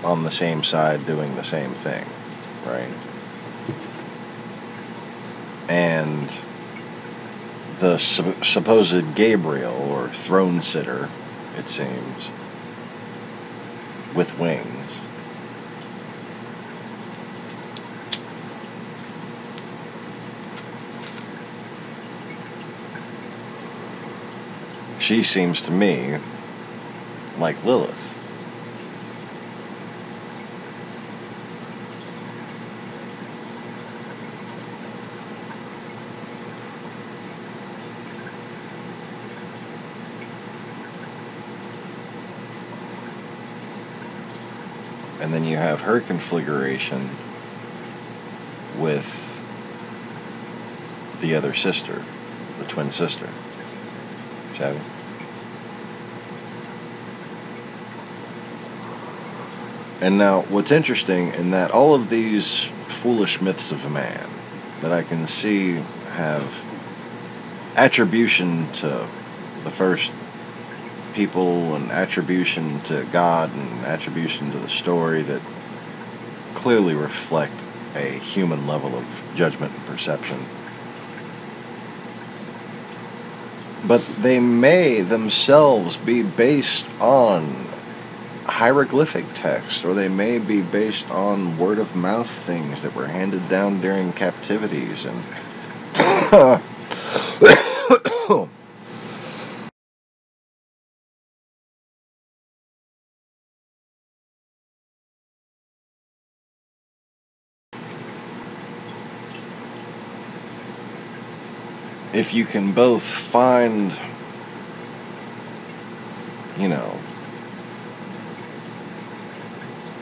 on the same side doing the same thing, right? And the supposed Gabriel, or throne sitter, it seems, with wings, she seems to me like Lilith. And then you have her configuration with the other sister, the twin sister, Shabby. And now, what's interesting in that all of these foolish myths of man that I can see have attribution to the first people and attribution to God and attribution to the story that clearly reflect a human level of judgment and perception. But they may themselves be based on hieroglyphic text, or they may be based on word-of-mouth things that were handed down during captivities and if you can both find, you know,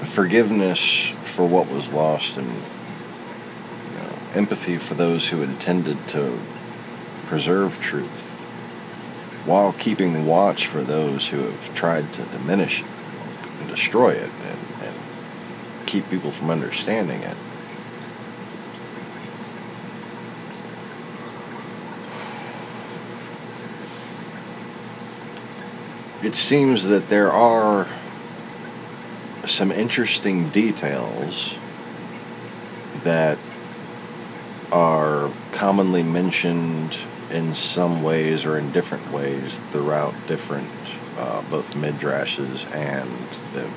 forgiveness for what was lost and, you know, empathy for those who intended to preserve truth, while keeping watch for those who have tried to diminish it and destroy it and keep people from understanding it. It seems that there are some interesting details that are commonly mentioned in some ways or in different ways throughout different both midrashes and the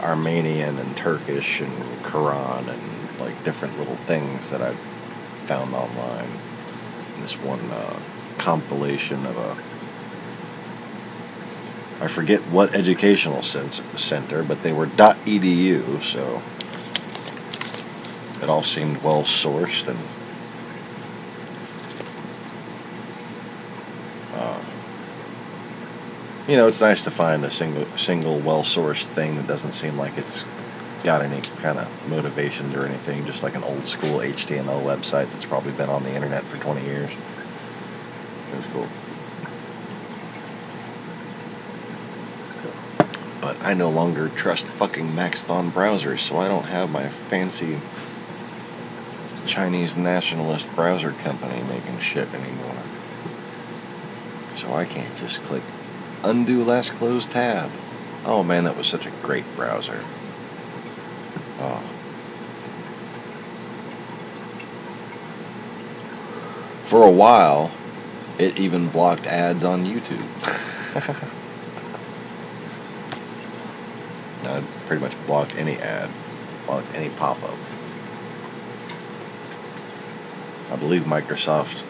Armenian and Turkish and Quran and like different little things that I found online. This one compilation of I forget what educational center, but they were .edu, so it all seemed well sourced and you know, it's nice to find a single well-sourced thing that doesn't seem like it's got any kind of motivations or anything, just like an old school HTML website that's probably been on the internet for 20 years. It was cool. But I no longer trust fucking Maxthon browsers, so I don't have my fancy Chinese nationalist browser company making shit anymore. So I can't just click undo last closed tab. Oh man, that was such a great browser. Oh. For a while, it even blocked ads on YouTube. I pretty much blocked any ad, blocked any pop-up. I believe Microsoft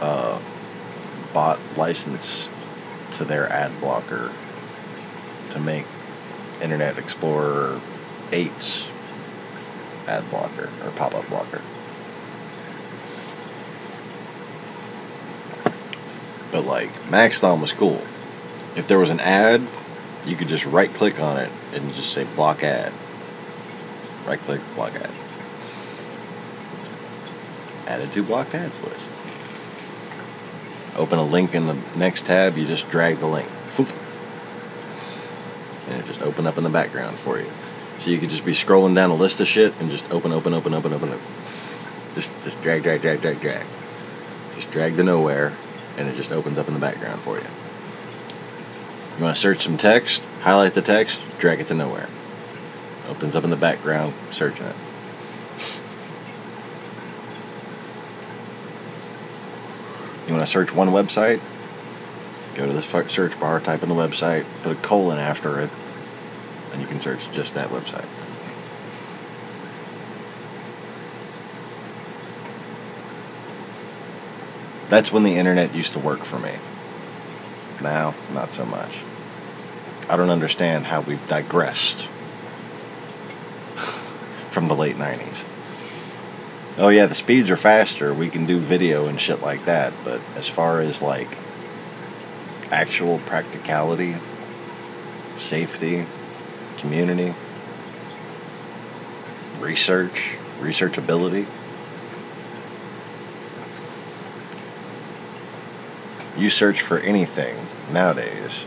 bought license to their ad blocker to make Internet Explorer 8's ad blocker or pop-up blocker. But like Maxthon was cool. If there was an ad, you could just right click on it and just say block ad. Right click, block ad. Added to blocked ads list. Open a link in the next tab, you just drag the link. And it just opened up in the background for you. So you could just be scrolling down a list of shit and just open. Just drag. Just drag to nowhere, and it just opens up in the background for you. You want to search some text, highlight the text, drag it to nowhere. Opens up in the background, searching it. You want to search one website? Go to the search bar, type in the website, put a colon after it, and you can search just that website. That's when the internet used to work for me. Now, not so much. I don't understand how we've digressed from the late 90s. Oh yeah, the speeds are faster, we can do video and shit like that, but as far as like actual practicality, safety, community, researchability, you search for anything nowadays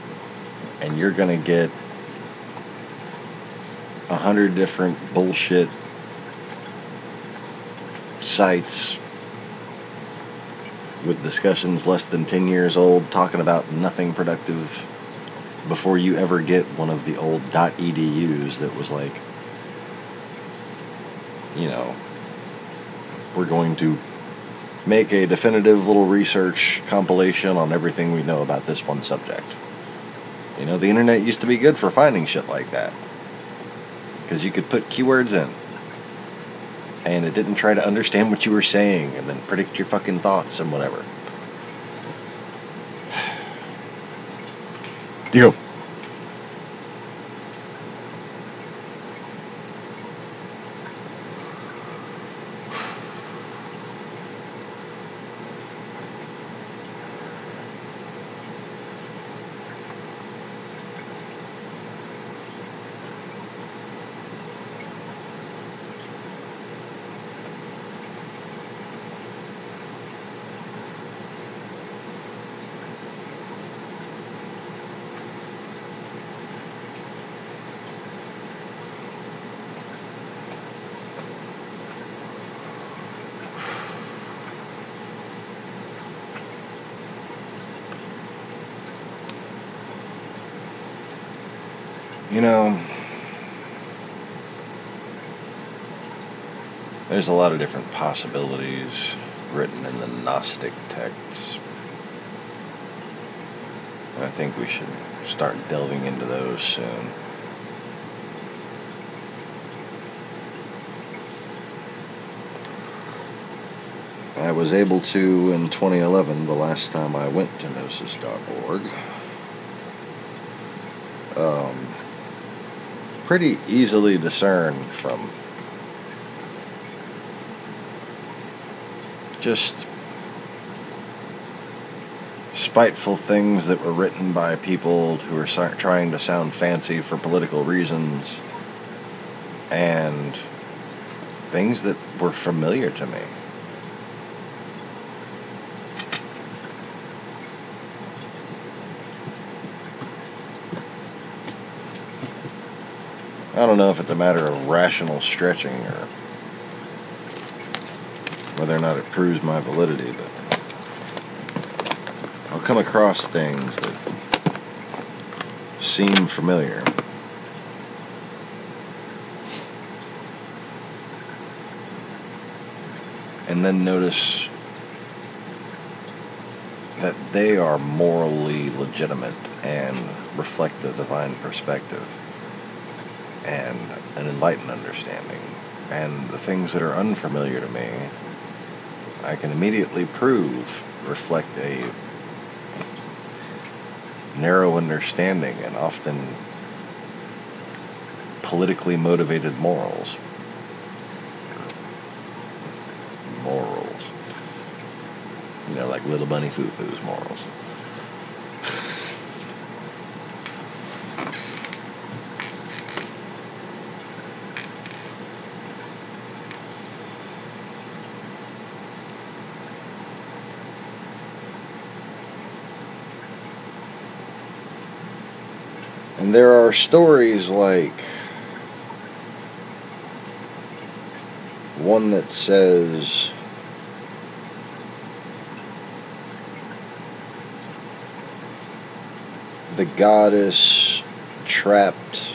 and you're gonna get 100 different bullshit sites with discussions less than 10 years old talking about nothing productive before you ever get one of the old .edus that was like, you know, we're going to make a definitive little research compilation on everything we know about this one subject. You know, the internet used to be good for finding shit like that because you could put keywords in and it didn't try to understand what you were saying and then predict your fucking thoughts and whatever. Deal. You know, there's a lot of different possibilities written in the Gnostic texts. And I think we should start delving into those soon. I was able to, in 2011, the last time I went to gnosis.org, pretty easily discern from just spiteful things that were written by people who were trying to sound fancy for political reasons, and things that were familiar to me. I don't know if it's a matter of rational stretching or whether or not it proves my validity, but I'll come across things that seem familiar. And then notice that they are morally legitimate and reflect a divine perspective and an enlightened understanding. And the things that are unfamiliar to me, I can immediately prove reflect a narrow understanding and often politically motivated morals. You know, like Little Bunny Foo-Foo's morals. And there are stories like one that says the goddess trapped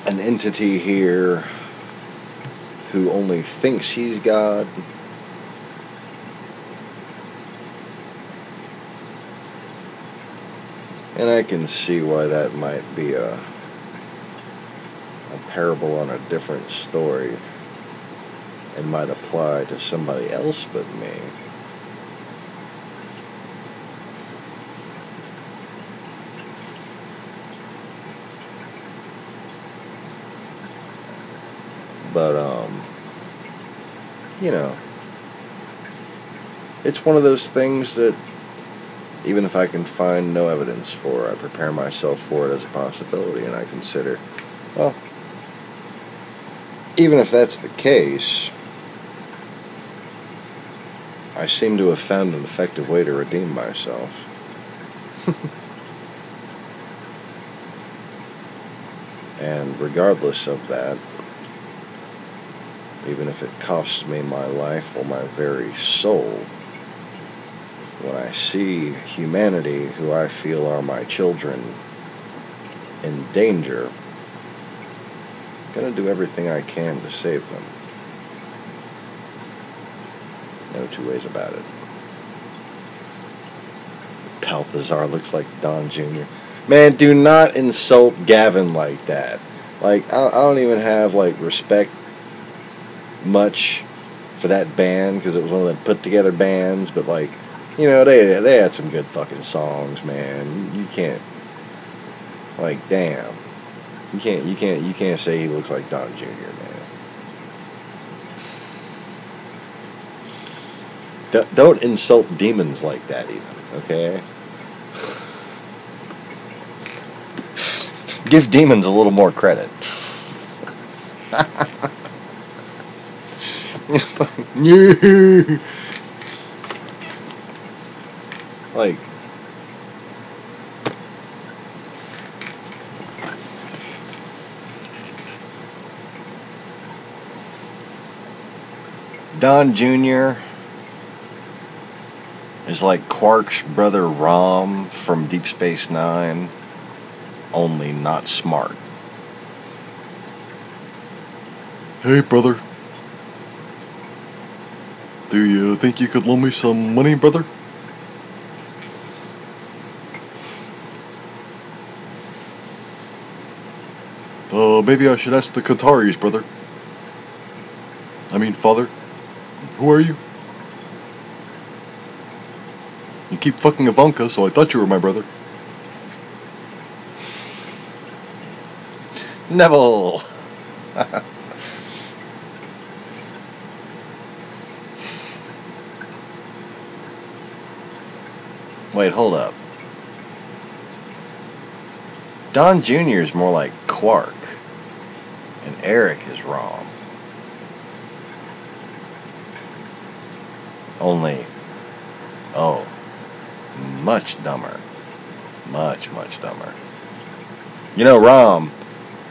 an entity here who only thinks he's God. And I can see why that might be a parable on a different story and might apply to somebody else but me. But, you know, it's one of those things that even if I can find no evidence for, I prepare myself for it as a possibility, and I consider, well, even if that's the case, I seem to have found an effective way to redeem myself. And regardless of that, even if it costs me my life or my very soul, when I see humanity, who I feel are my children, in danger, I'm going to do everything I can to save them. No two ways about it. Balthazar looks like Don Jr. Man, do not insult Gavin like that. Like, I don't even have, like, respect much for that band, because it was one of them put-together bands, but, like, you know, they had some good fucking songs, man. You can't, like, damn. You can't say he looks like Don Jr., man. Don't insult demons like that, even, okay? Give demons a little more credit. Like, Don Jr. is like Quark's brother Rom from Deep Space Nine, only not smart. Hey, brother. Do you think you could loan me some money, brother? Maybe I should ask the Qataris, brother. I mean, father, who are you? You keep fucking Ivanka, so I thought you were my brother. Neville! Wait, hold up. Don Jr. is more like Quark, and Eric is Rom. Only, oh, much dumber. Much, much dumber. You know, Rom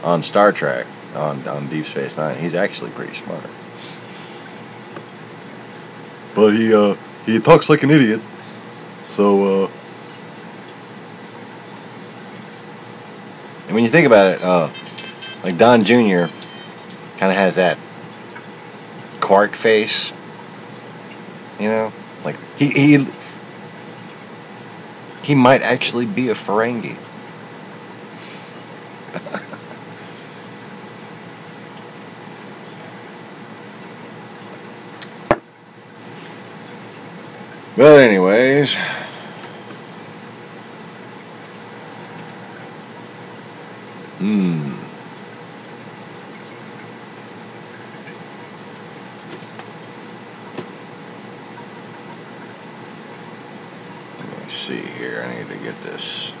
on Star Trek, on Deep Space Nine, he's actually pretty smart. But he talks like an idiot. So, and when you think about it, like Don Jr. kind of has that Quark face, you know, like he might actually be a Ferengi. But anyways, let me see here. I need to get this.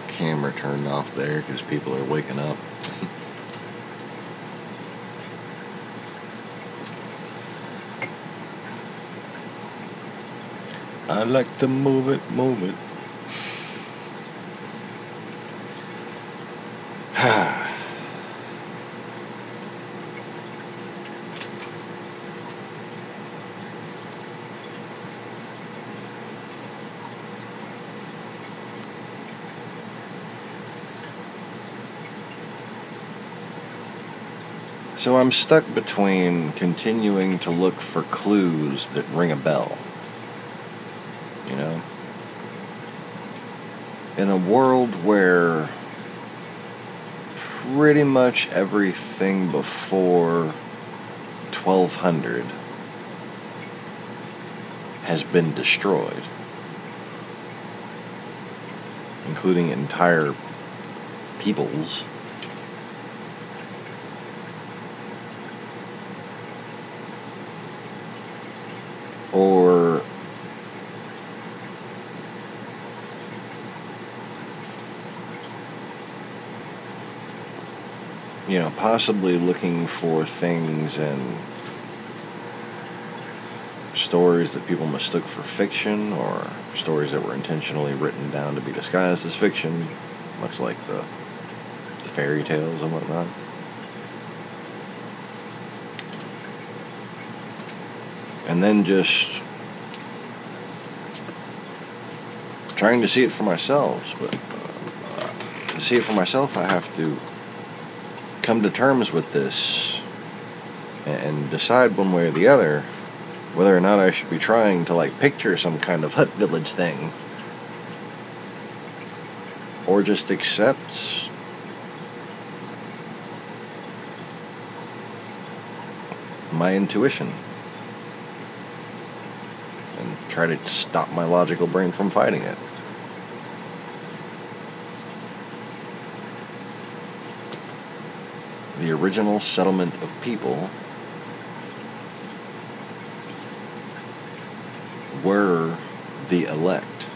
Camera turned off there because people are waking up. I like to move it, move it. So I'm stuck between continuing to look for clues that ring a bell. You know? In a world where pretty much everything before 1200 has been destroyed, including entire peoples. Or you know, possibly looking for things and stories that people mistook for fiction, or stories that were intentionally written down to be disguised as fiction, much like the fairy tales and whatnot. And then just trying to see it for myself. But to see it for myself, I have to come to terms with this and decide one way or the other whether or not I should be trying to like picture some kind of hut village thing, or just accept my intuition and try to stop my logical brain from fighting it. The original settlement of people were the elect.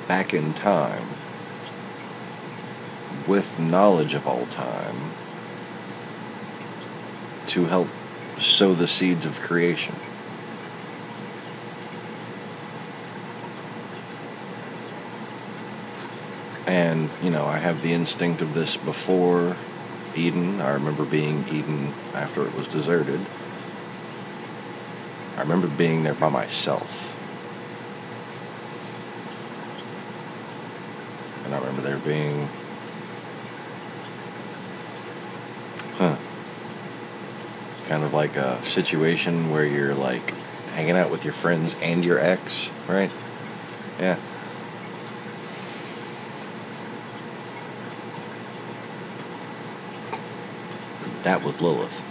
Back in time, with knowledge of all time, to help sow the seeds of creation. And, you know, I have the instinct of this before Eden. I remember being Eden after it was deserted. I remember being there by myself. And I remember there being kind of like a situation where you're like hanging out with your friends and your ex, right? Yeah. That was Lilith.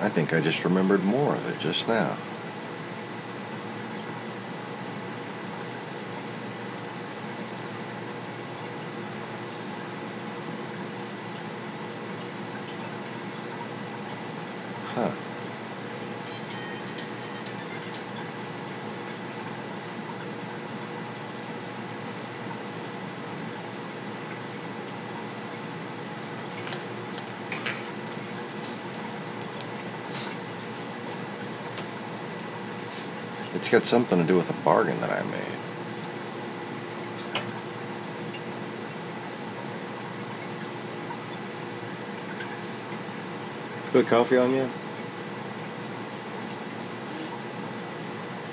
I think I just remembered more of it just now. Huh. It's got something to do with a bargain that I made. Put coffee on yet?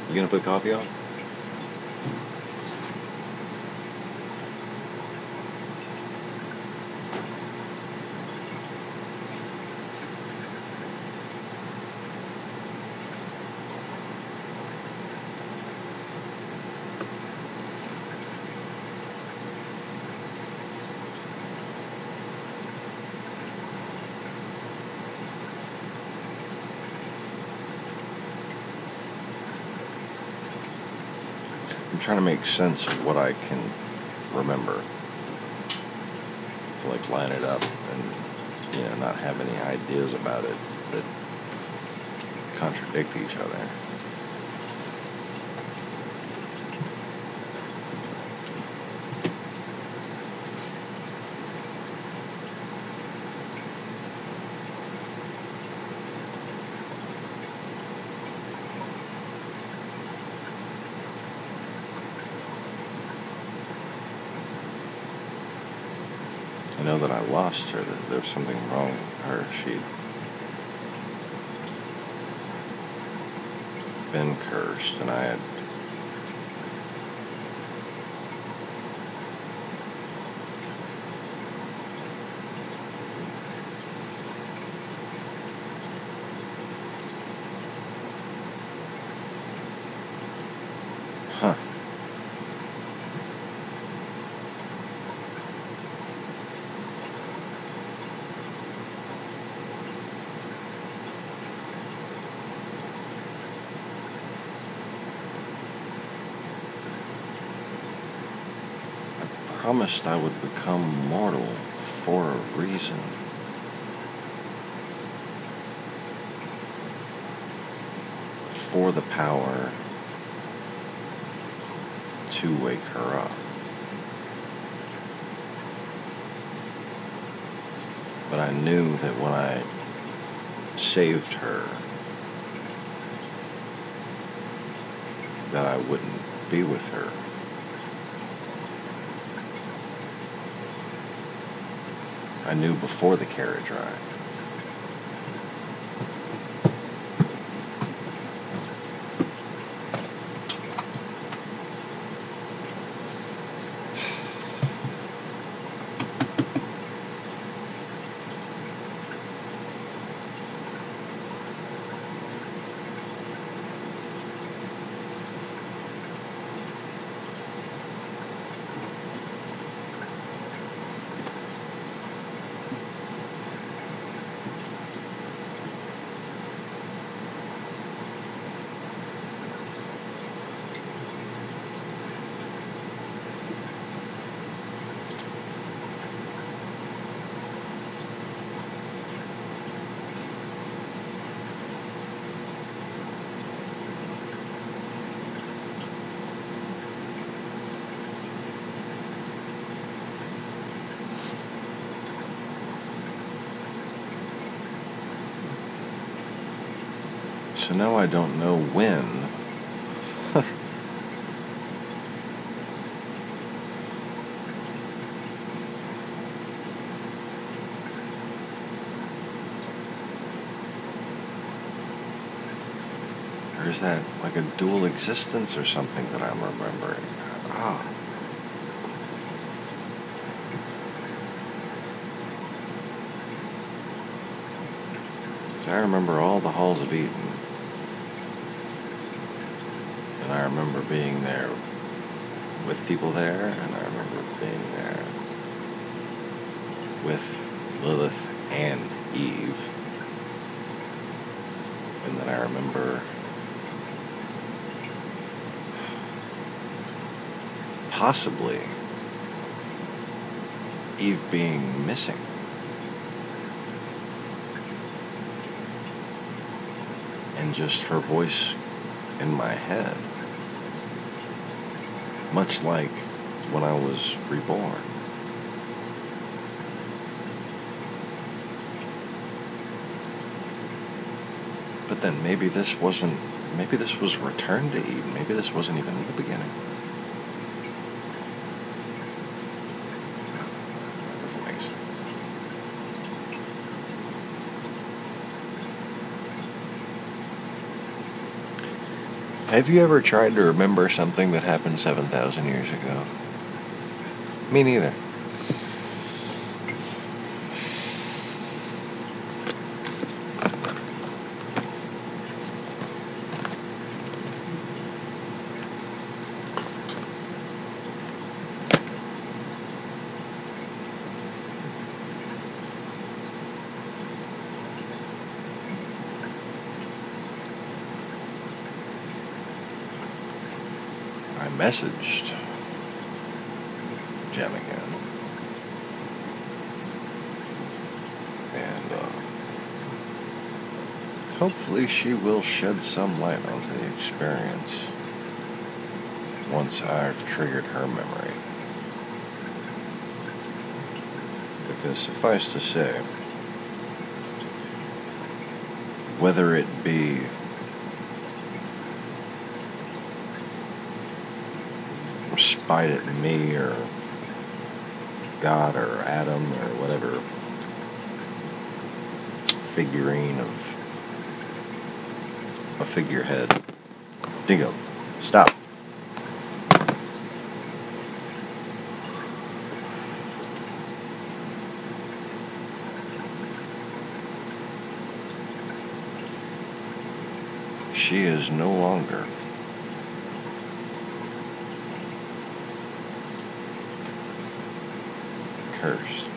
You gonna put coffee on? I'm trying to make sense of what I can remember to like line it up and, you know, not have any ideas about it that contradict each other. I know that I lost her, that there was something wrong with her. She'd been cursed, and I had huh. Promised I would become mortal for a reason. For the power to wake her up. But I knew that when I saved her, that I wouldn't be with her. I knew before the carriage ride. So now I don't know when. is that like a dual existence or something that I'm remembering? Ah. So I remember all the halls of Eden. And I remember being there with people there, and I remember being there with Lilith and Eve. And then I remember possibly Eve being missing. And just her voice in my head. Much like when I was reborn. But then maybe this was Return to Eden. Maybe this wasn't even in the beginning. That doesn't make sense. Have you ever tried to remember something that happened 7,000 years ago? Me neither. I messaged Jem again, and hopefully she will shed some light onto the experience once I've triggered her memory. Because suffice to say, whether it be spite at me or God or Adam or whatever figurine of a figurehead. Dingo, stop. She is no longer cursed.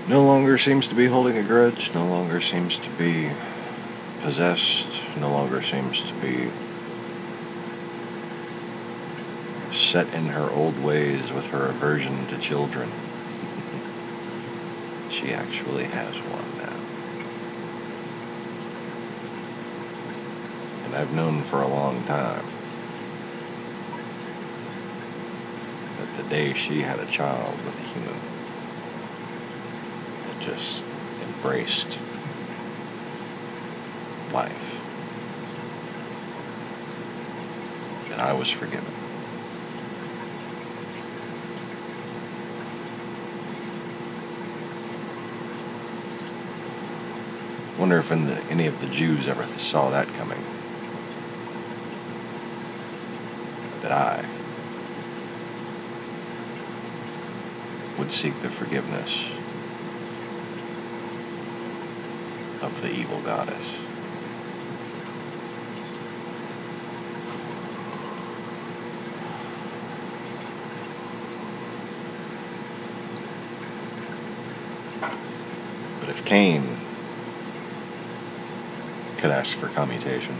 No longer seems to be holding a grudge, no longer seems to be possessed, no longer seems to be set in her old ways with her aversion to children. She actually has one now. And I've known for a long time that the day she had a child with a human that just embraced life, that I was forgiven. Wonder if any of the Jews ever saw that coming. That I would seek the forgiveness of the evil goddess. But if Cain could ask for commutation,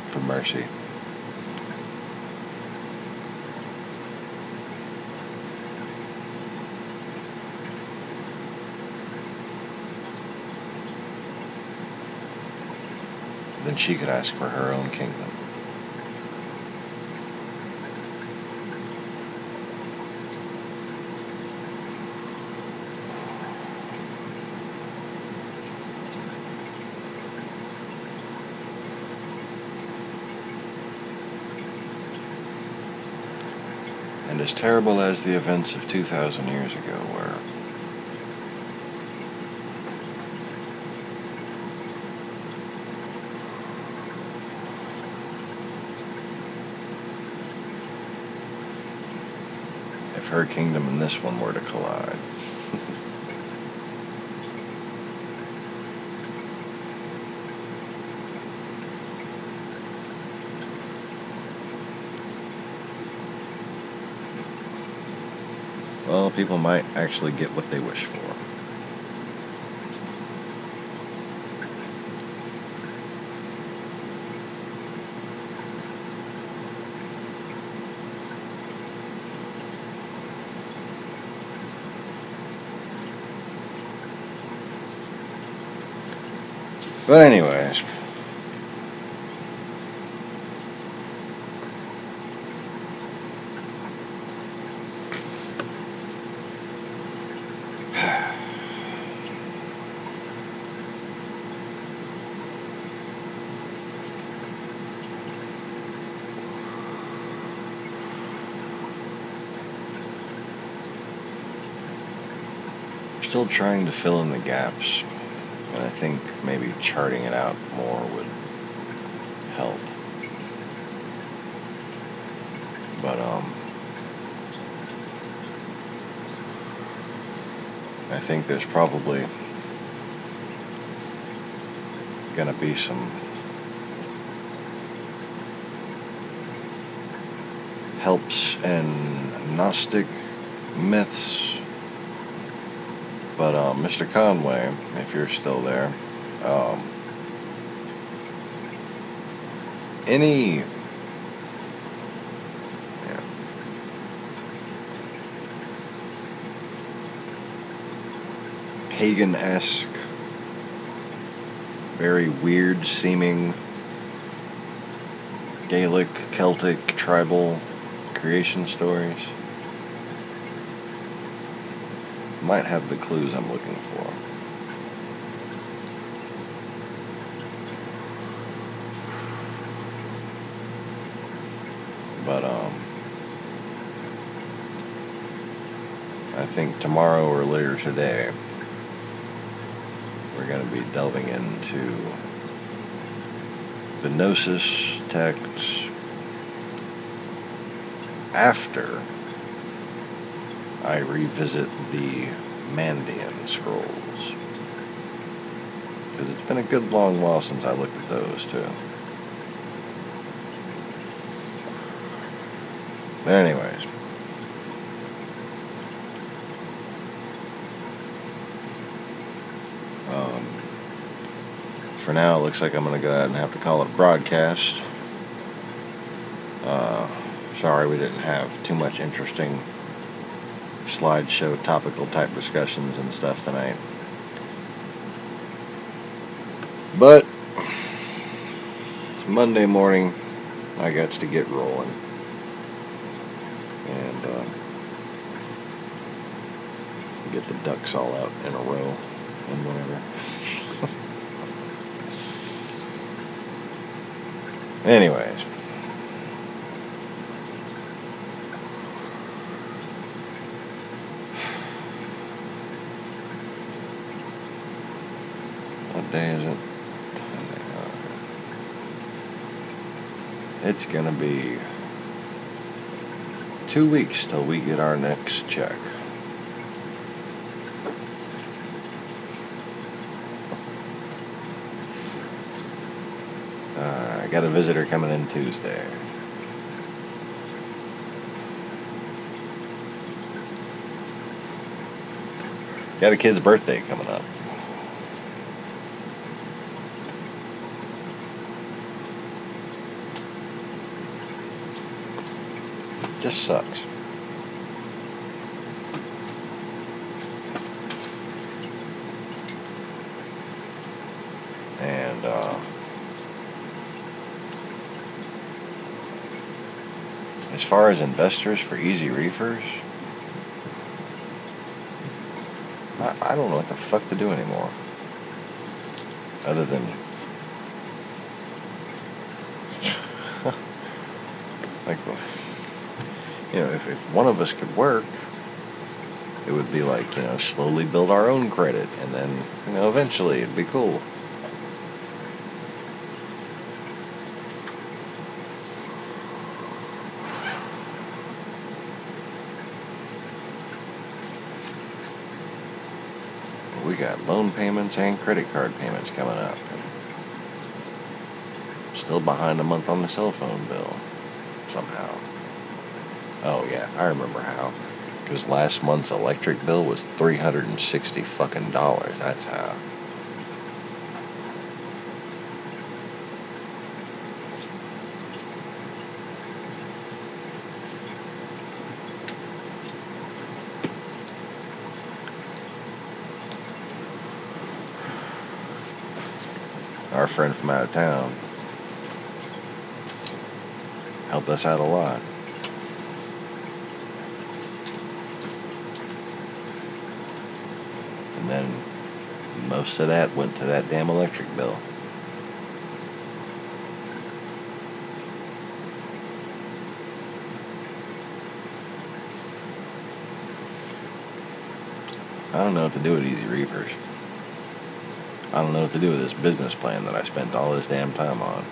for mercy, then she could ask for her own kingdom. and as terrible as the events of 2,000 years ago were, if her kingdom and this one were to collide. Well, people might actually get what they wish for. But anyways, still trying to fill in the gaps, and I think maybe charting it out more would help. But I think there's probably gonna be some helps and Gnostic myths. But Mr. Conway, if you're still there, any pagan-esque, very weird-seeming Gaelic, Celtic, tribal creation stories might have the clues I'm looking for. But I think tomorrow or later today we're going to be delving into the Gnosis texts after I revisit the Mandean scrolls, because it's been a good long while since I looked at those too. But anyways, for now it looks like I'm going to go ahead and have to call it a broadcast. Sorry we didn't have too much interesting slideshow topical type discussions and stuff tonight. But Monday morning I got to get rolling. And get the ducks all out in a row and whatever. Anyways, what day is it? It's gonna be 2 weeks till we get our next check. I got a visitor coming in Tuesday. Got a kid's birthday coming up. Just sucks. And as far as investors for easy reefers, I don't know what the fuck to do anymore. Other than like if one of us could work, it would be like, slowly build our own credit, and then, eventually it'd be cool. We got loan payments and credit card payments coming up. Still behind a month on the cell phone bill, somehow. Oh yeah, I remember how. Because last month's electric bill was $360 fucking dollars. That's how. Our friend from out of town helped us out a lot. And then most of that went to that damn electric bill. I don't know what to do with Easy Reapers. I don't know what to do with this business plan that I spent all this damn time on.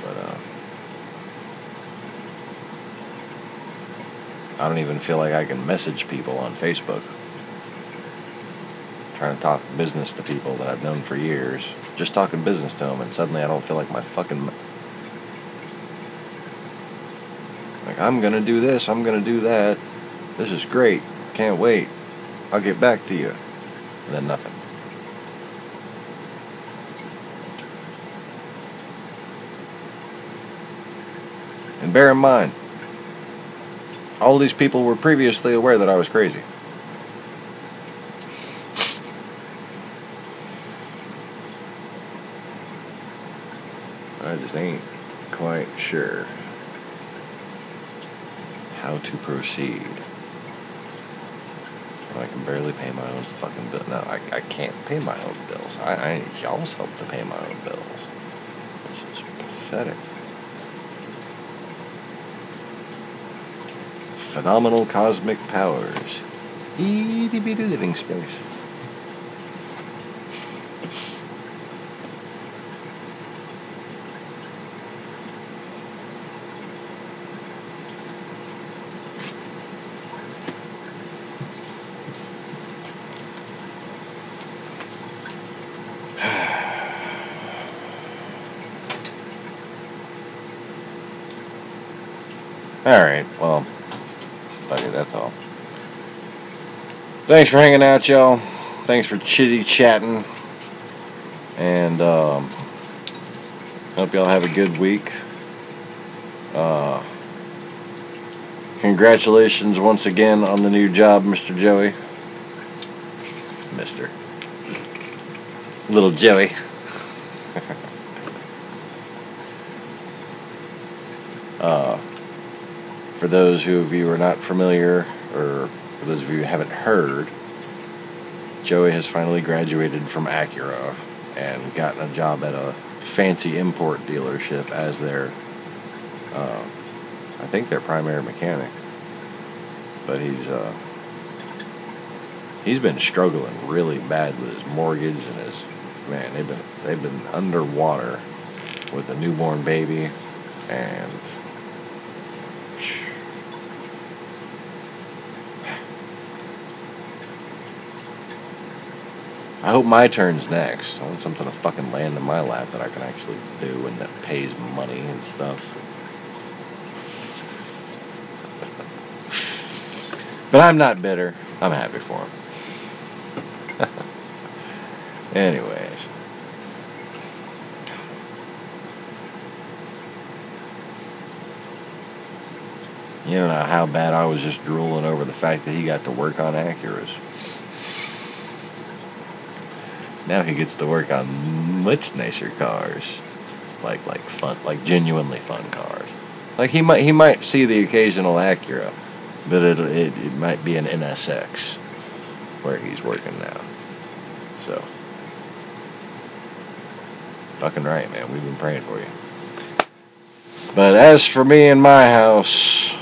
But, I don't even feel like I can message people on Facebook. Trying to talk business to people that I've known for years. Just talking business to them, and suddenly I don't feel like my fucking... Like, I'm gonna do this, I'm gonna do that. This is great. Can't wait. I'll get back to you. And then nothing. And bear in mind, all these people were previously aware that I was crazy. I just ain't quite sure how to proceed. I can barely pay my own fucking bill. No, I can't pay my own bills. I need y'all's help to pay my own bills. This is pathetic. Phenomenal cosmic powers. Itty bitty living space. Alright, well, fuck it, that's all. Thanks for hanging out, y'all. Thanks for chitty-chatting. And, hope y'all have a good week. Congratulations once again on the new job, Mr. Joey. Mr. Little Joey. For those of you who are not familiar, or for those of you who haven't heard, Joey has finally graduated from Acura and gotten a job at a fancy import dealership as their, I think their primary mechanic. But he's been struggling really bad with his mortgage and his, man, they've been underwater with a newborn baby, and I hope my turn's next. I want something to fucking land in my lap that I can actually do and that pays money and stuff. But I'm not bitter. I'm happy for him. Anyways. You don't know how bad I was just drooling over the fact that he got to work on Acuras. Now he gets to work on much nicer cars, like fun, like genuinely fun cars. Like he might see the occasional Acura, but it might be an NSX where he's working now. So Fucking right, man. We've been praying for you. But as for me and my house,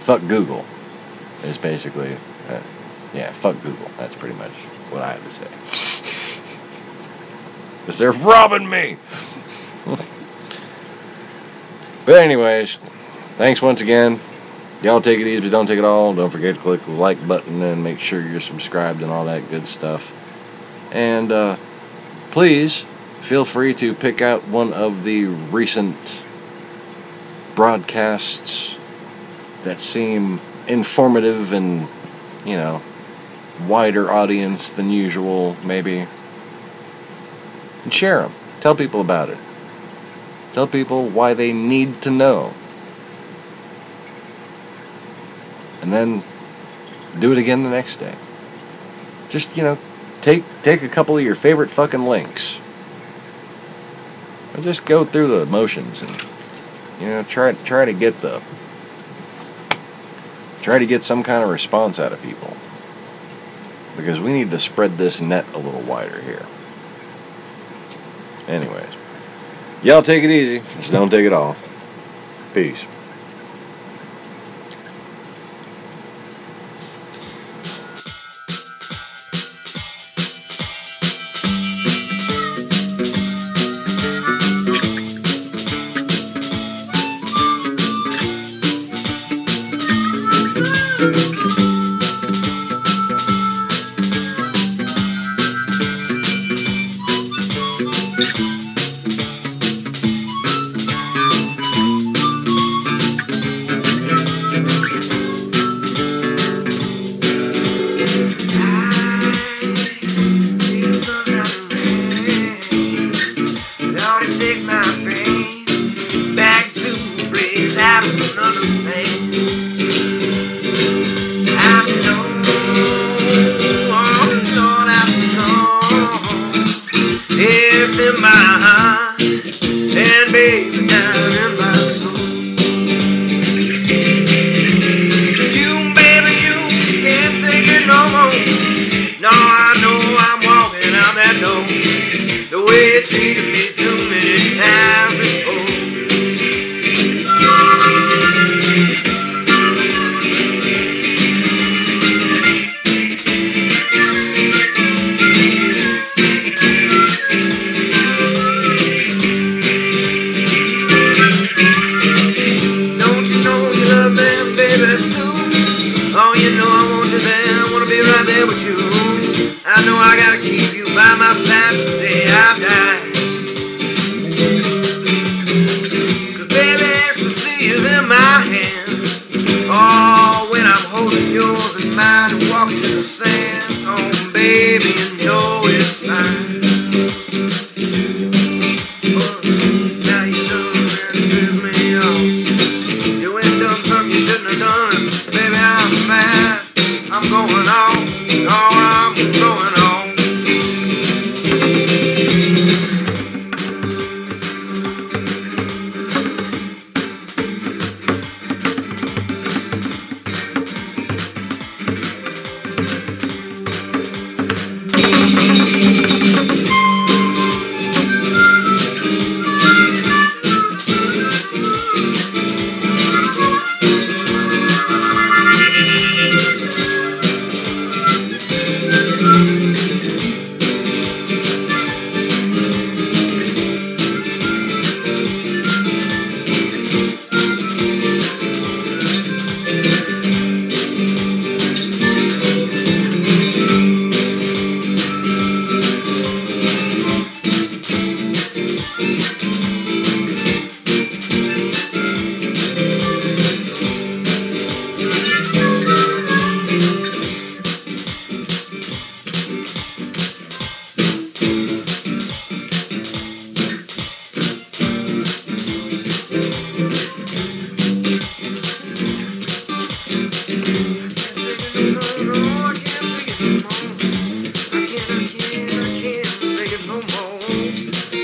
fuck Google is basically, fuck Google. That's pretty much what I have to say. Because they're robbing me. But anyways, thanks once again. Y'all take it easy, but don't take it all. Don't forget to click the like button and make sure you're subscribed and all that good stuff. And please feel free to pick out one of the recent broadcasts that seem informative and, wider audience than usual, maybe. And share them. Tell people about it. Tell people why they need to know. And then do it again the next day. Just, take a couple of your favorite fucking links. And just go through the motions and, try to get some kind of response out of people. Because we need to spread this net a little wider here. Anyways. Y'all take it easy. Just don't take it all. Peace.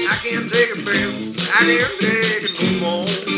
I can't take it no more.